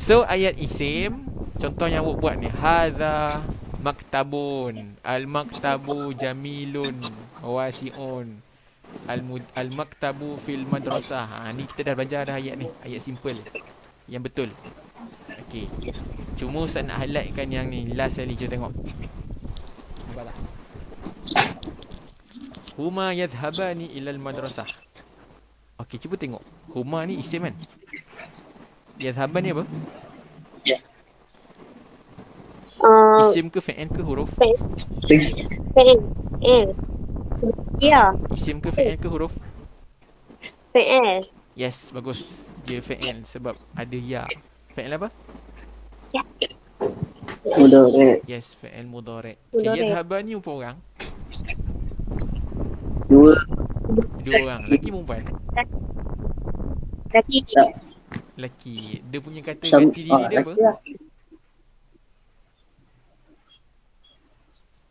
A: So ayat isim, contoh yang awak buat ni, hadza maktabun, al-maktabu jamilun wasi'un, al-maktabu fil madrasah. Ni kita dah belajar dah ayat ni, ayat simple yang betul. Okey, cuma Ustaz nak highlightkan yang ni last sekali. Cuba tengok, nampak tak? Huma yadhhabani ilal madrasah. Okey, cuba tengok. Huma ni isim kan? Yadhhaban ni apa? Isim ke fi'il ke huruf?
C: Fi'il. Ya.
A: Isim ke fi'il ke huruf?
C: Fi'il.
A: Yes, bagus. Dia fi'il sebab ada ya. Fi'il apa?
C: Ya.
B: Mudorek.
A: Yes, fi'il mudhari'. Okay,
C: Mudhari'.
A: yadhhaban ni berapa orang?
B: Dua.
A: Dua orang. Lelaki perempuan?
C: Laki.
A: Lelaki. Dia punya kata
B: Sam-
A: ganti diri dia apa?
B: laki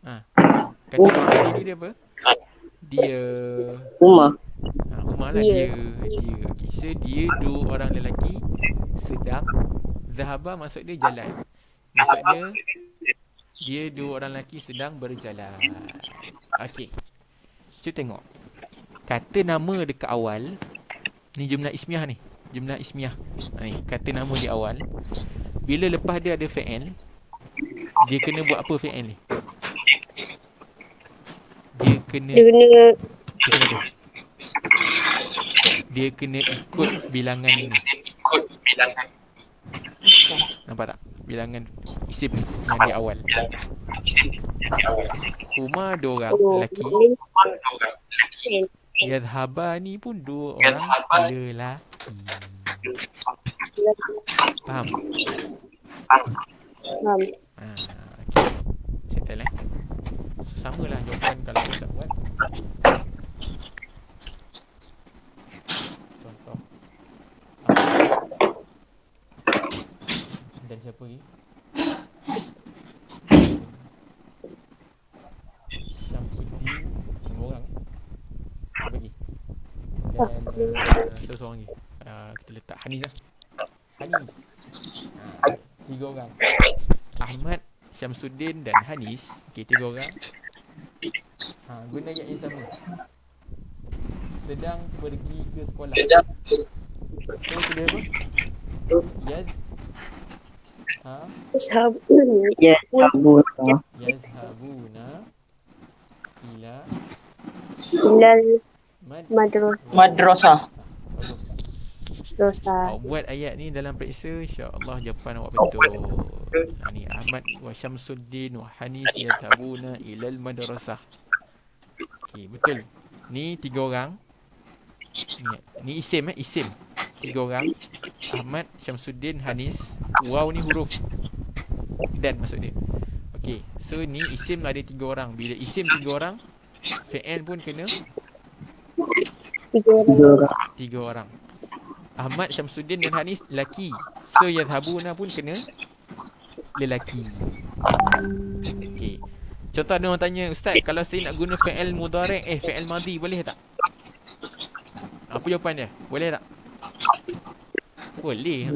B: lah.
A: Kata ganti diri dia apa? Dia.
B: Rumah.
A: Umar lah
C: Dia.
A: dia. Okay. So dia dua orang lelaki sedang zahaba, maksud dia jalan. Maksud dia dua orang lelaki sedang berjalan. Okey. Cuba tengok. Kata nama dekat awal ni jumlah ismiyah ni. Jumlah ismiyah. Ni kata nama di awal. Bila lepas dia ada fi'il, dia kena buat apa fi'il ni? Dia kena apa? Dia kena ikut bilangan ni. Nampak tak? Bilangan isim ni yang di awal. Huma dua orang lelaki. Yadhhabani pun dua orang lelaki. Faham? Okay. Settle So, samalah jawapan kalau Ustaz buat. Contoh. Dan siapa lagi? Syamsuddin. Dua orang. Siapa lagi? Dan Seorang lagi. Kita letak Hanis lah. Hanis. Tiga orang. Ahmad, Syamsuddin dan Hanis. Okay, tiga orang. Guna ayat yang sama. Sedang pergi ke sekolah. So tulis apa? Yaz
B: Yazhabuna
A: Yazhabuna ila
C: Ilal
A: mad
D: Madrasah.
A: Bagus.
C: dosa.
A: Buat ayat ni dalam periksa, insya-Allah jawapan awak betul. Ni Ahmad wa Syamsuddin wa Hanis yazhabuna ilal madrasah. Okey, betul. Ni tiga orang. Ni isim isim. Tiga orang. Ahmad, Syamsuddin, Hanis. Waw ni huruf dan maksud dia. Okey, so ni isim ada tiga orang. Bila isim tiga orang, fi'il pun kena tiga orang. Ahmad, Syamsuddin dan Hanis lelaki. So yazhabuna pun kena lelaki. Okey. Contoh ada orang tanya, Ustaz, kalau saya nak guna fi'il mudhari' fi'il madhi boleh tak? Apa jawapan dia? Boleh tak? Boleh.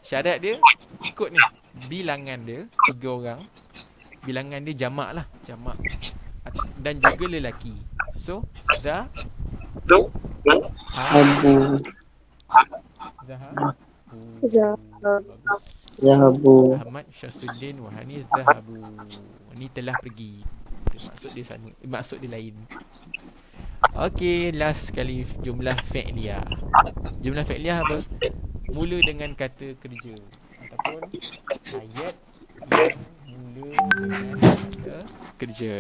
A: Syarat dia ikut ni. Bilangan dia tiga orang. Bilangan dia jamak lah, jamak. Dan juga lelaki. So,
B: Zahabu
A: Ahmad, Syamsuddin, Wahani zahabu. Ni telah pergi. Maksud dia sama. Maksud dia lain. Okey, last sekali jumlah fi'liyah. Jumlah fi'liyah apa? Mula dengan kata kerja ataupun ayat yang mula dengan kata kerja.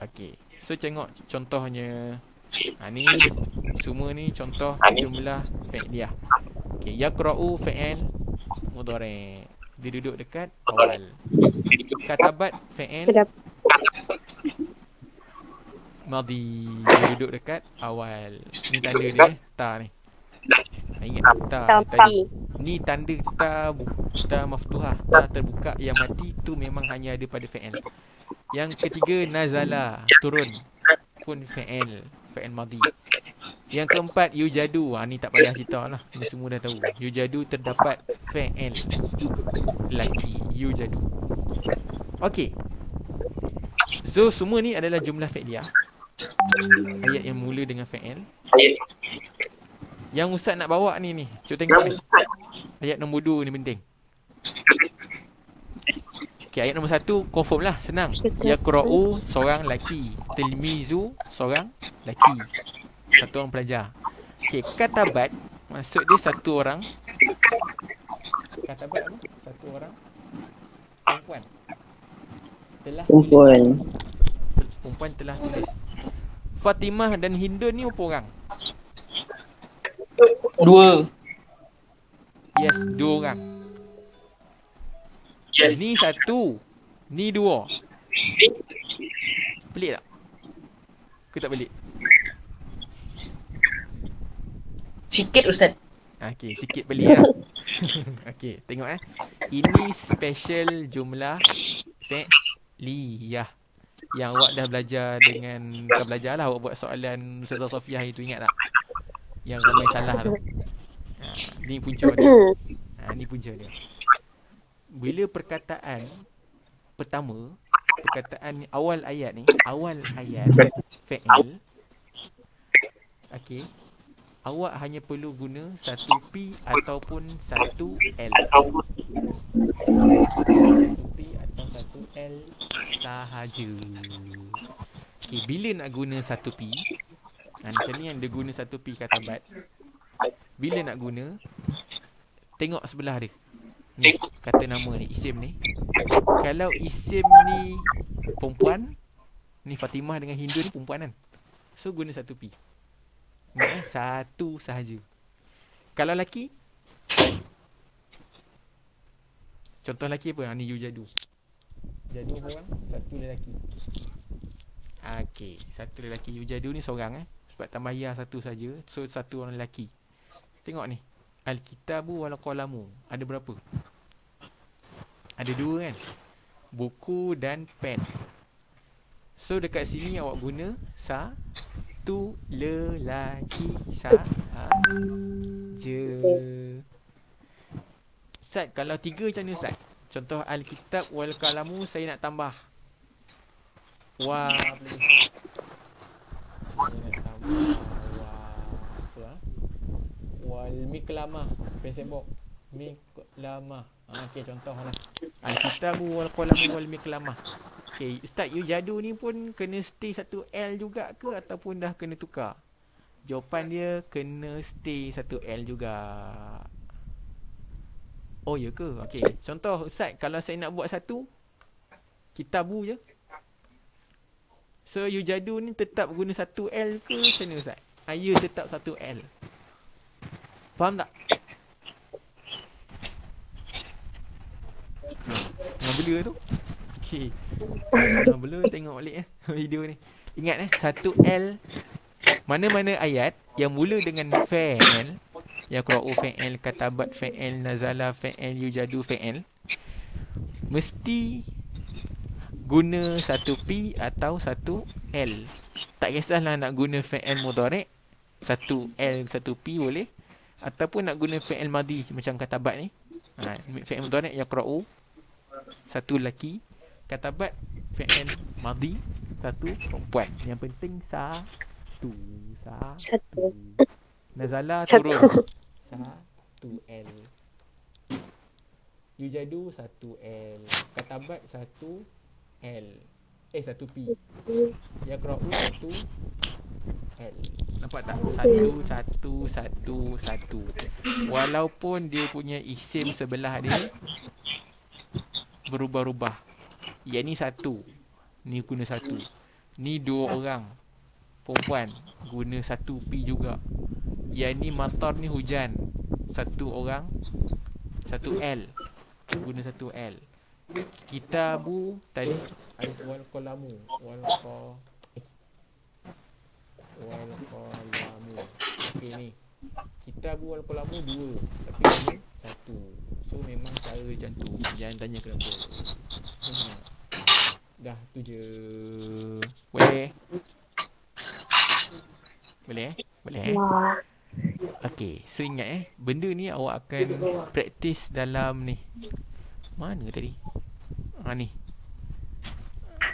A: Okey, so tengok contohnya. Ni semua ni contoh jumlah fi'liyah. Okey, yaqra'u fi'il mudhari'. Dia duduk dekat awal. Katabat fi'il madhi. Dia duduk dekat awal. Ni tanda dia ta ni. Ingat ta tadi. Ni tanda ta maftuhah, ta terbuka yang mati tu memang hanya ada pada fi'il. Yang ketiga nazala, turun. Pun fi'il madhi. Yang keempat yujadu. Ni tak payah cerita lah. Ni semua dah tahu. Yujadu terdapat fi'il lelaki. Yujadu. Okey. So semua ni adalah jumlah fi'liyah. Ayat yang mula dengan fi'il. Yang Ustaz nak bawa ni. Cuba tengok ni. Ayat nombor 2 ni penting. Okay, ayat nombor 1 confirm lah, senang. Yaqra'u seorang lelaki. Tilmizu seorang lelaki. Satu orang pelajar. Okay, katabat maksud dia satu orang. Katabat apa? Satu orang perempuan. Perempuan telah tulis. Fatimah dan Hindun ni berapa orang?
D: 2.
A: Yes, 2 orang. Yes. Ni 1, ni 2. Pelik tak? Ke tak pelik?
D: Sikit Ustaz.
A: Okey, sikit pelik lah. Okey, tengok Ini special jumlah fi'liyah yang awak dah belajar dengan, bukan belajar lah, awak buat soalan Ustazah Sofiah itu, ingat tak? Yang ramai salah tu. Ni punca dia. Ni punca dia. Bila perkataan pertama, perkataan ni, awal ayat fi'il. Okey. Awak hanya perlu guna satu P ataupun satu L. Satu P atau satu L sahaja. Okey, bila nak guna satu P, macam ni yang dia guna satu P katabat. Bila nak guna, tengok sebelah dia. Ni, kata nama ni, isim ni. Kalau isim ni perempuan, ni Fatimah dengan Hindu ni perempuan kan. So guna satu P. Satu sahaja. Kalau lelaki, contoh lelaki apa? Ni yujadu. Jadu orang, satu lelaki. Okey, satu lelaki. Yujadu ni seorang sebab tambah ya satu saja. So satu orang lelaki. Tengok ni. Al-kitabu wal qalamu. Ada berapa? Ada 2 kan? Buku dan pen. So dekat sini awak guna Satu lelaki sahaja. Ustaz, kalau 3 macam mana Ustaz? Contoh Alkitab wal kalamu saya nak tambah. Wah, boleh. Saya nak tambah apa ah? Wal miklamah, Facebook. Miklamah. Okey, contohlah. Alkitab wal kalamu wal miklamah. Okey, Ustaz, you jadu ni pun kena stay satu L juga ke ataupun dah kena tukar? Jawapan dia kena stay satu L juga. Oh, ya ke? Okey. Contoh Ustaz, kalau saya nak buat satu kitabu je. So, you jadu ni tetap guna satu L ke macam mana Ustaz? Ya, tetap satu L. Faham tak? Nak bela tu? Okey. Nak bela tengok balik video ni. Ingat satu L. Mana-mana ayat yang mula dengan fa'il, yaqra'u fa'il, katabat fa'il, nazala fa'il, yujadu fa'il, mesti guna satu P atau satu L. Tak kisahlah nak guna fa'il mudhari', satu L, satu P boleh. Ataupun nak guna fa'il madhi macam katabat ni. Fa'il mudhari' yaqra'u, satu lelaki. Katabat fa'il madhi, satu perempuan. Yang penting satu. Nazala turun. Satu L. Yujadu satu L. Katabat satu L. Satu P. Yaqra'u satu L. Nampak tak? Satu. Walaupun dia punya isim sebelah dia berubah-ubah. Yang ni satu. Ni guna satu. Ni dua orang perempuan guna satu P juga. Yang ni matar ni hujan. Satu orang, satu L. Guna satu L. Kitabu tadi wal qalamu. Okey ni. Kitabu wal qalamu dua, tapi ini satu. So memang cara macam tu. Jangan tanya kenapa. Dah tu je. Boleh? Boleh? Okey, so ingat benda ni awak akan praktis dalam ni. Mana tadi? Ni.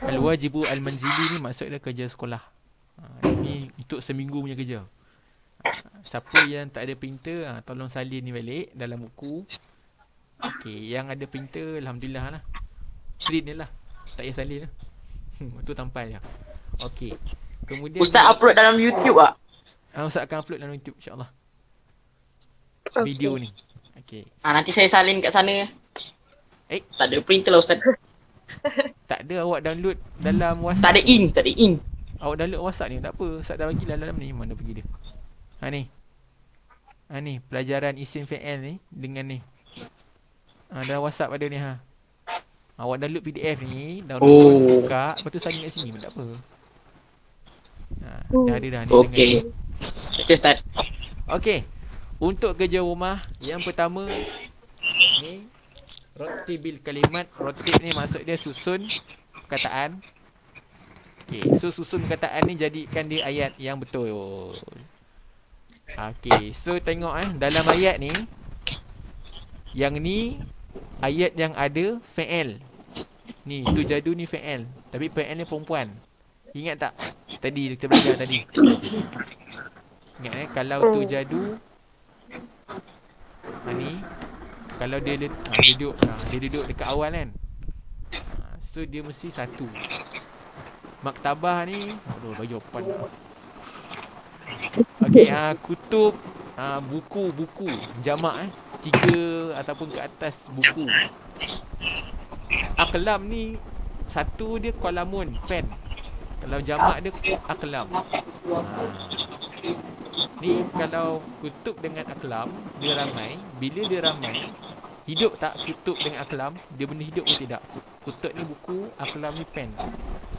A: Al-wajibu al-manzili ni maksudnya kerja sekolah. Ni untuk seminggu punya kerja. Siapa yang tak ada printer, tolong salin ni balik dalam buku. Okey, yang ada printer alhamdulillah lah. Print je lah. Tak payah salin lah. Tu tampal je. Okey. Kemudian
D: Ustaz upload dalam YouTube ah.
A: Ustaz akan upload dalam YouTube insya-Allah. Video ni. Okey.
D: Nanti saya salin kat sana. Tak ada printer lah Ustaz.
A: Tak ada, awak download dalam WhatsApp.
D: Tak ada ink.
A: Awak download WhatsApp ni tak apa. Ustaz dah bagi dalam ni. Mana pergi dia? Ni pelajaran isim fi'il ni dengan ni. Dah WhatsApp ada ni Awak download PDF ni, download buka, lepas tu salin kat sini pun tak apa. Dah ada dah ni.
D: Okey. Terima Ustaz.
A: Okey. Untuk kerja rumah, yang pertama ni rattibil kalimat. Rattib ni maksud dia susun perkataan. Okey, so susun perkataan ni jadikan dia ayat yang betul. Okey, so tengok dalam ayat ni, yang ni ayat yang ada fa'il. Ni tujadu ni fa'il, tapi fa'il ni perempuan. Ingat tak? Tadi kita belajar tadi. Ingat kalau tujadu ni kalau dia duduk dekat awal kan. So dia mesti satu. Maktabah ni, bagi jawapan. Okey, kutub, buku jamak 3 ataupun ke atas buku. Aklam ni satu dia qalamun, pen. Kalau jamak dia aklam. Ni kalau kutub dengan aklam, dia ramai. Bila dia ramai, hidup tak kutub dengan aklam? Dia benda hidup ke tidak? Kutub ni buku, aklam ni pen.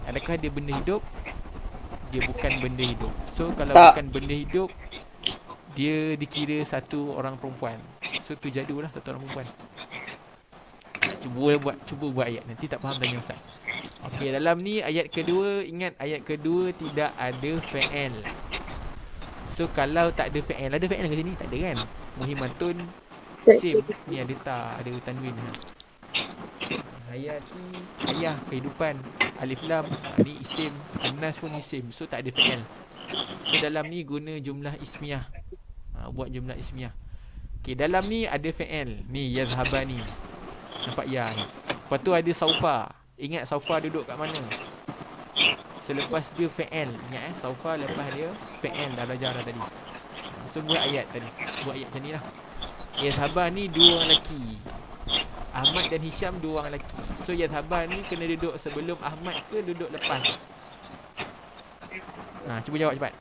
A: Adakah dia benda hidup? Dia bukan benda hidup. So kalau bukan benda hidup, dia dikira satu orang perempuan. So tu jadulah satu orang perempuan. Cuba buat ayat. Nanti tak faham tanya Ustaz. Okey, dalam ni ayat kedua, ingat ayat kedua tidak ada fa'il. So kalau tak ada fi'il, ada fi'il ke sini? Tak ada kan? Muhimmatun
C: Tak
A: isim.
C: ada.
A: Ni ada ta, ada tanwin. Hayati, hayah, kehidupan. Alif lam, ni isim. Anas pun isim. So tak ada fi'il. So dalam ni guna jumlah ismiyah. Buat jumlah ismiyah. Okay, dalam ni ada fi'il. Ni yazhabani. Nampak ya ni. Lepas tu ada saufa. Ingat saufa duduk kat mana? Selepas dia fi'il. Ingat saufa lepas dia fi'il. Dah belajar dah tadi. So buat ayat tadi. Buat ayat macam ni lah. Yazhabah ni dua orang lelaki. Ahmad dan Hisham dua orang lelaki. So yazhabah ni kena duduk sebelum Ahmad ke duduk lepas? Cuba jawab cepat.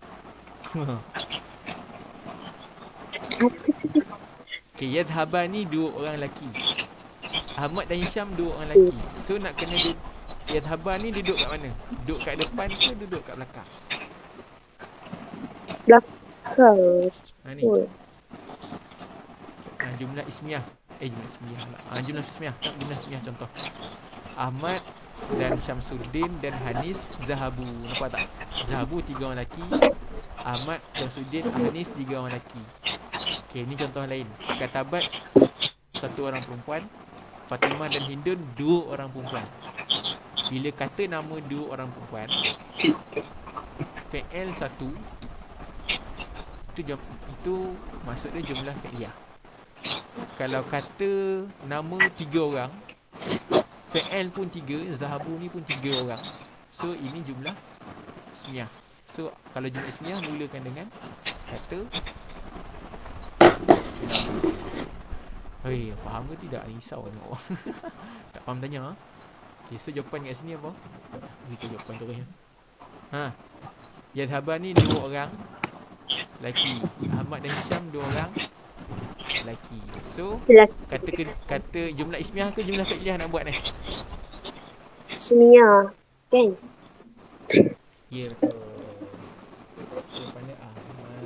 A: Okay, yazhabah ni dua orang lelaki. Ahmad dan Hisham dua orang lelaki. So nak kena yazhabah ni duduk kat mana? Duduk kat depan ke duduk kat belakang?
C: Belakang.
A: Ni. Jumlah ismiyah. Jumlah ismiyah pula. Jumlah ismiyah. Tak, jumlah ismiyah contoh. Ahmad dan Syamsuddin dan Hanis zahabu. Nampak tak? Zahabu 3 orang lelaki. Ahmad, Syamsuddin, Hanis 3 orang lelaki. Okay, ni contoh lain. Katabat 1 orang perempuan. Fatimah dan Hindun 2 orang perempuan. Bila kata nama 2 orang perempuan, fi'il 1 itu maksudnya jumlah fi'liyah. Kalau kata nama 3 orang, fi'il pun 3, zahabu ni pun 3 orang. So ini jumlah ismiyah. So kalau jumlah ismiyah mulakan dengan kata nama. Faham ke tidak? Risau tengok orang. Tak faham tanya. Okay, so jawapan kat sini apa? Beritahu jawapan terus ya. Yazhabah ni 2 orang lelaki. Ahmad dan Hisham 2 orang lelaki. So kata jumlah ismiyah ke jumlah fi'liyah nak buat ni?
C: Ismiyah. Kan?
A: Ya, betul. Jawapan dia Ahmad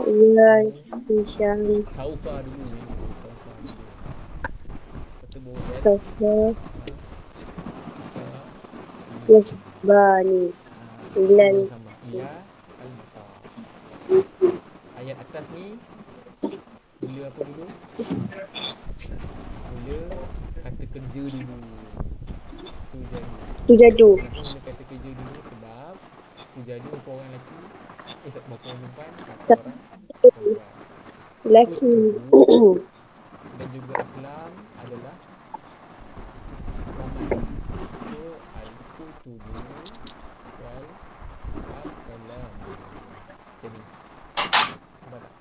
A: wa
C: Hisham.
A: Saufa dulu. Kata boleh.
C: Sofa. Yazhabani. Ilal.
A: Sama. Ya, al-mata. Ayat atas ni mula apa dulu? Mula kata kerja dulu.
C: Tujadu.
A: Kenapa mula kata kerja dulu? Sebab tujadu berapa orang lelaki? Berapa orang perempuan? 1 orang perempuan.
C: Lelaki.
A: Dan juga aklam adalah ramai. So al-kutubu wal al-kalam. Macam ni. Nampak tak?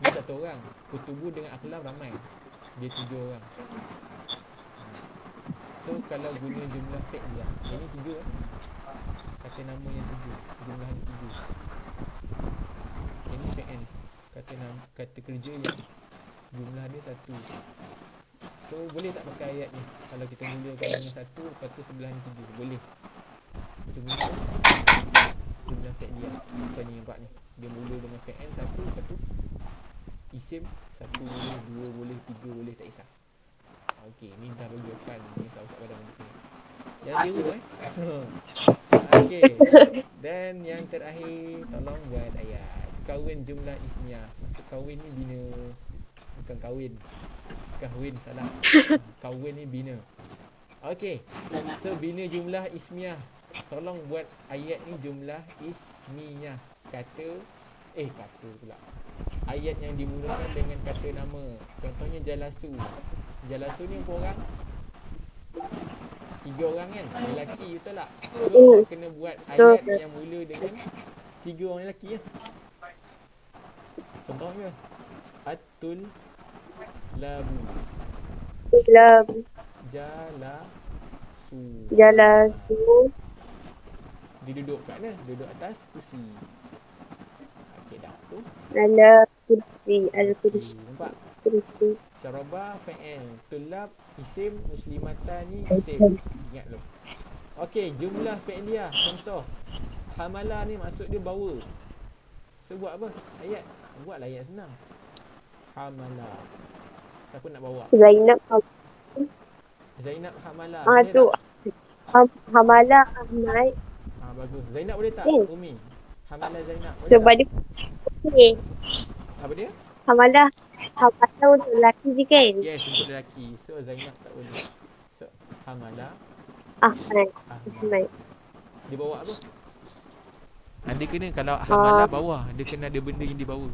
A: Ni 1 orang. Kutubu dengan aklam ramai. Dia 7 orang. So kalau guna jumlah fi'liyah, ini 3 kata nama yang 7, jumlah yang 7. Ini fi'il. Kata kerja yang jumlah dia 1. So boleh tak pakai ayat ni? Kalau kita mulakan dengan 1, lepas tu sebelah ni 7, boleh. Cuma jumlah fi'liyah macam ni, nampak ni. Dia mula dengan fi'il 1, lepas tu isim 1 boleh, 2 boleh, 3 boleh, tak kisah. Okey, ni dah bagi jawapan. Ni sahabat pada benda ni. Jangan tiru Okey. Dan yang terakhir, tolong buat ayat. Kawin jumlah ismiyah. Maksud kawin ni bina. Bukan kawin. Kahwin, salah. Kawin ni bina. Okey. So bina jumlah ismiyah. Tolong buat ayat ni jumlah ismiyah. Kata pula. Ayat yang dimulakan dengan kata nama. Contohnya jalasu. Jalasu ni berapa orang? 3 orang kan? Lelaki, betul tak? So kena buat ayat yang mula dengan 3 orang lelaki ya. Contohnya Atul labu. Jalasu. Dia duduk kat mana? Duduk atas kursi. Okey dah tu.
C: Ala kursi. Al-kursi.
A: Nampak?
C: Kursi.
A: Syarabah fa'il. Tulab isim. Muslimatani isim. Ingat dulu. Okey, jumlah fi'liyah. Contoh Hamalah ni maksud dia bawa. So buat apa? Ayat. Buatlah ayat senang. Hamalah. Siapa nak bawa?
C: Zainab
A: Hamalah.
C: tu. Hamalah Ahmad.
A: Bagus. Zainab boleh tak?
C: Hmm.
A: Umi. Hamalah Zainab. Boleh
C: Sebab
A: tak?
C: dia okey.
A: Apa dia?
C: Hamalah untuk lelaki je kan?
A: Yes, untuk lelaki. So Zainab tak boleh. So hamalah
C: Ahmad.
A: Ahmad. Dia bawa apa? Dia kena kalau
C: Ah.
A: hamalah bawah, dia kena ada benda yang dibawa.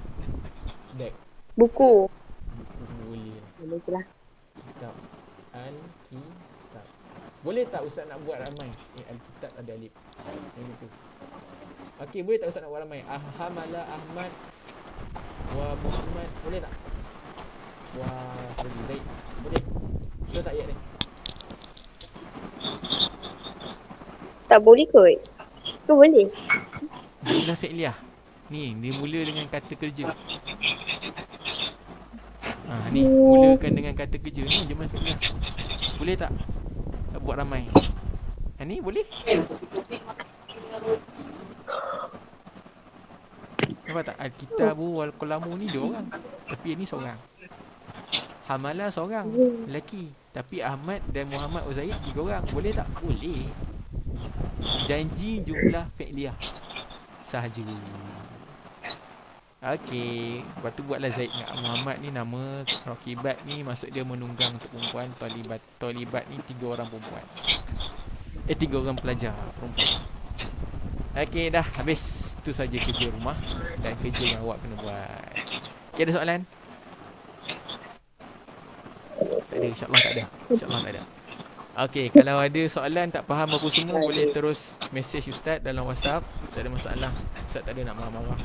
A: Bag.
C: Buku.
A: Boleh.
C: Boleh je lah.
A: Kitab. Al-Kitab. Boleh tak Ustaz nak buat ramai? Al-Kitab ada alif. Yang itu. Okey, boleh tak Ustaz nak buat ramai? Hamalah Ahmad wa Muhammad. Boleh tak? Wah, sorry Zaid. Boleh? Betul tak ayat ni?
C: Tak boleh kot. Ke boleh?
A: Jumlah fi'liyah. Ni, dia mula dengan kata kerja. Ni, mulakan dengan kata kerja. Ni jumlah fi'liyah. Boleh tak? Tak buat ramai. Ni boleh? Nampak tak? Al-Kitabu wal-Qalamu ni 2 orang. Tapi yang ni seorang. Hamalah seorang. Lelaki. Tapi Ahmad dan Muhammad Zaid 3 orang. Boleh tak? Boleh. Janji jumlah fi'liyah sahaja. Okey. Lepas tu buatlah Zaid dengan Muhammad ni nama Rakibat ni maksud dia menunggang untuk perempuan. Tolibat ni 3 orang perempuan. 3 orang pelajar perempuan. Okey dah habis. Itu saja kerja rumah dan kerja yang awak kena buat. Okey, ada soalan? Tak ada, insyaAllah tak ada. InsyaAllah tak ada. Okey, kalau ada soalan tak faham apa semua boleh terus message Ustaz dalam WhatsApp. Tak ada masalah. Ustaz tak ada nak marah-marah.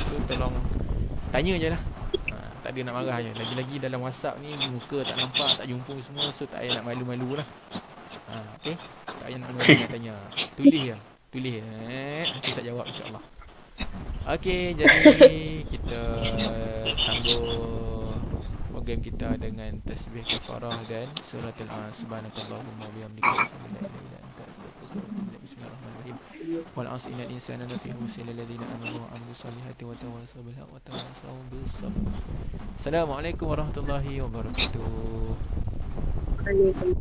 A: So tolong tanya je lah. Tak ada nak marah je. Lagi-lagi dalam WhatsApp ni muka tak nampak, tak jumpa semua. So tak payah nak malu-malu lah. Okey, tak payah nak malu-malu nak tanya. Tulis je. Tulis je. Nanti Ustaz jawab insyaAllah. Okey, jadi kita tangguh program kita dengan tasbih kafarah dan suratul subhanakallahumma wa bihamdika asyhadu an la ilaha illa anta astaghfiruka wa atubu ilaik. Bismillahirrahmanirrahim. Wal 'asri innal insana lafi khusr illa alladziina aamanu wa 'amilus solihati wa tawassaw bil haqqi wa tawassaw bis sabr. Assalamualaikum warahmatullahi wabarakatuh.
C: Waalaikumsalam.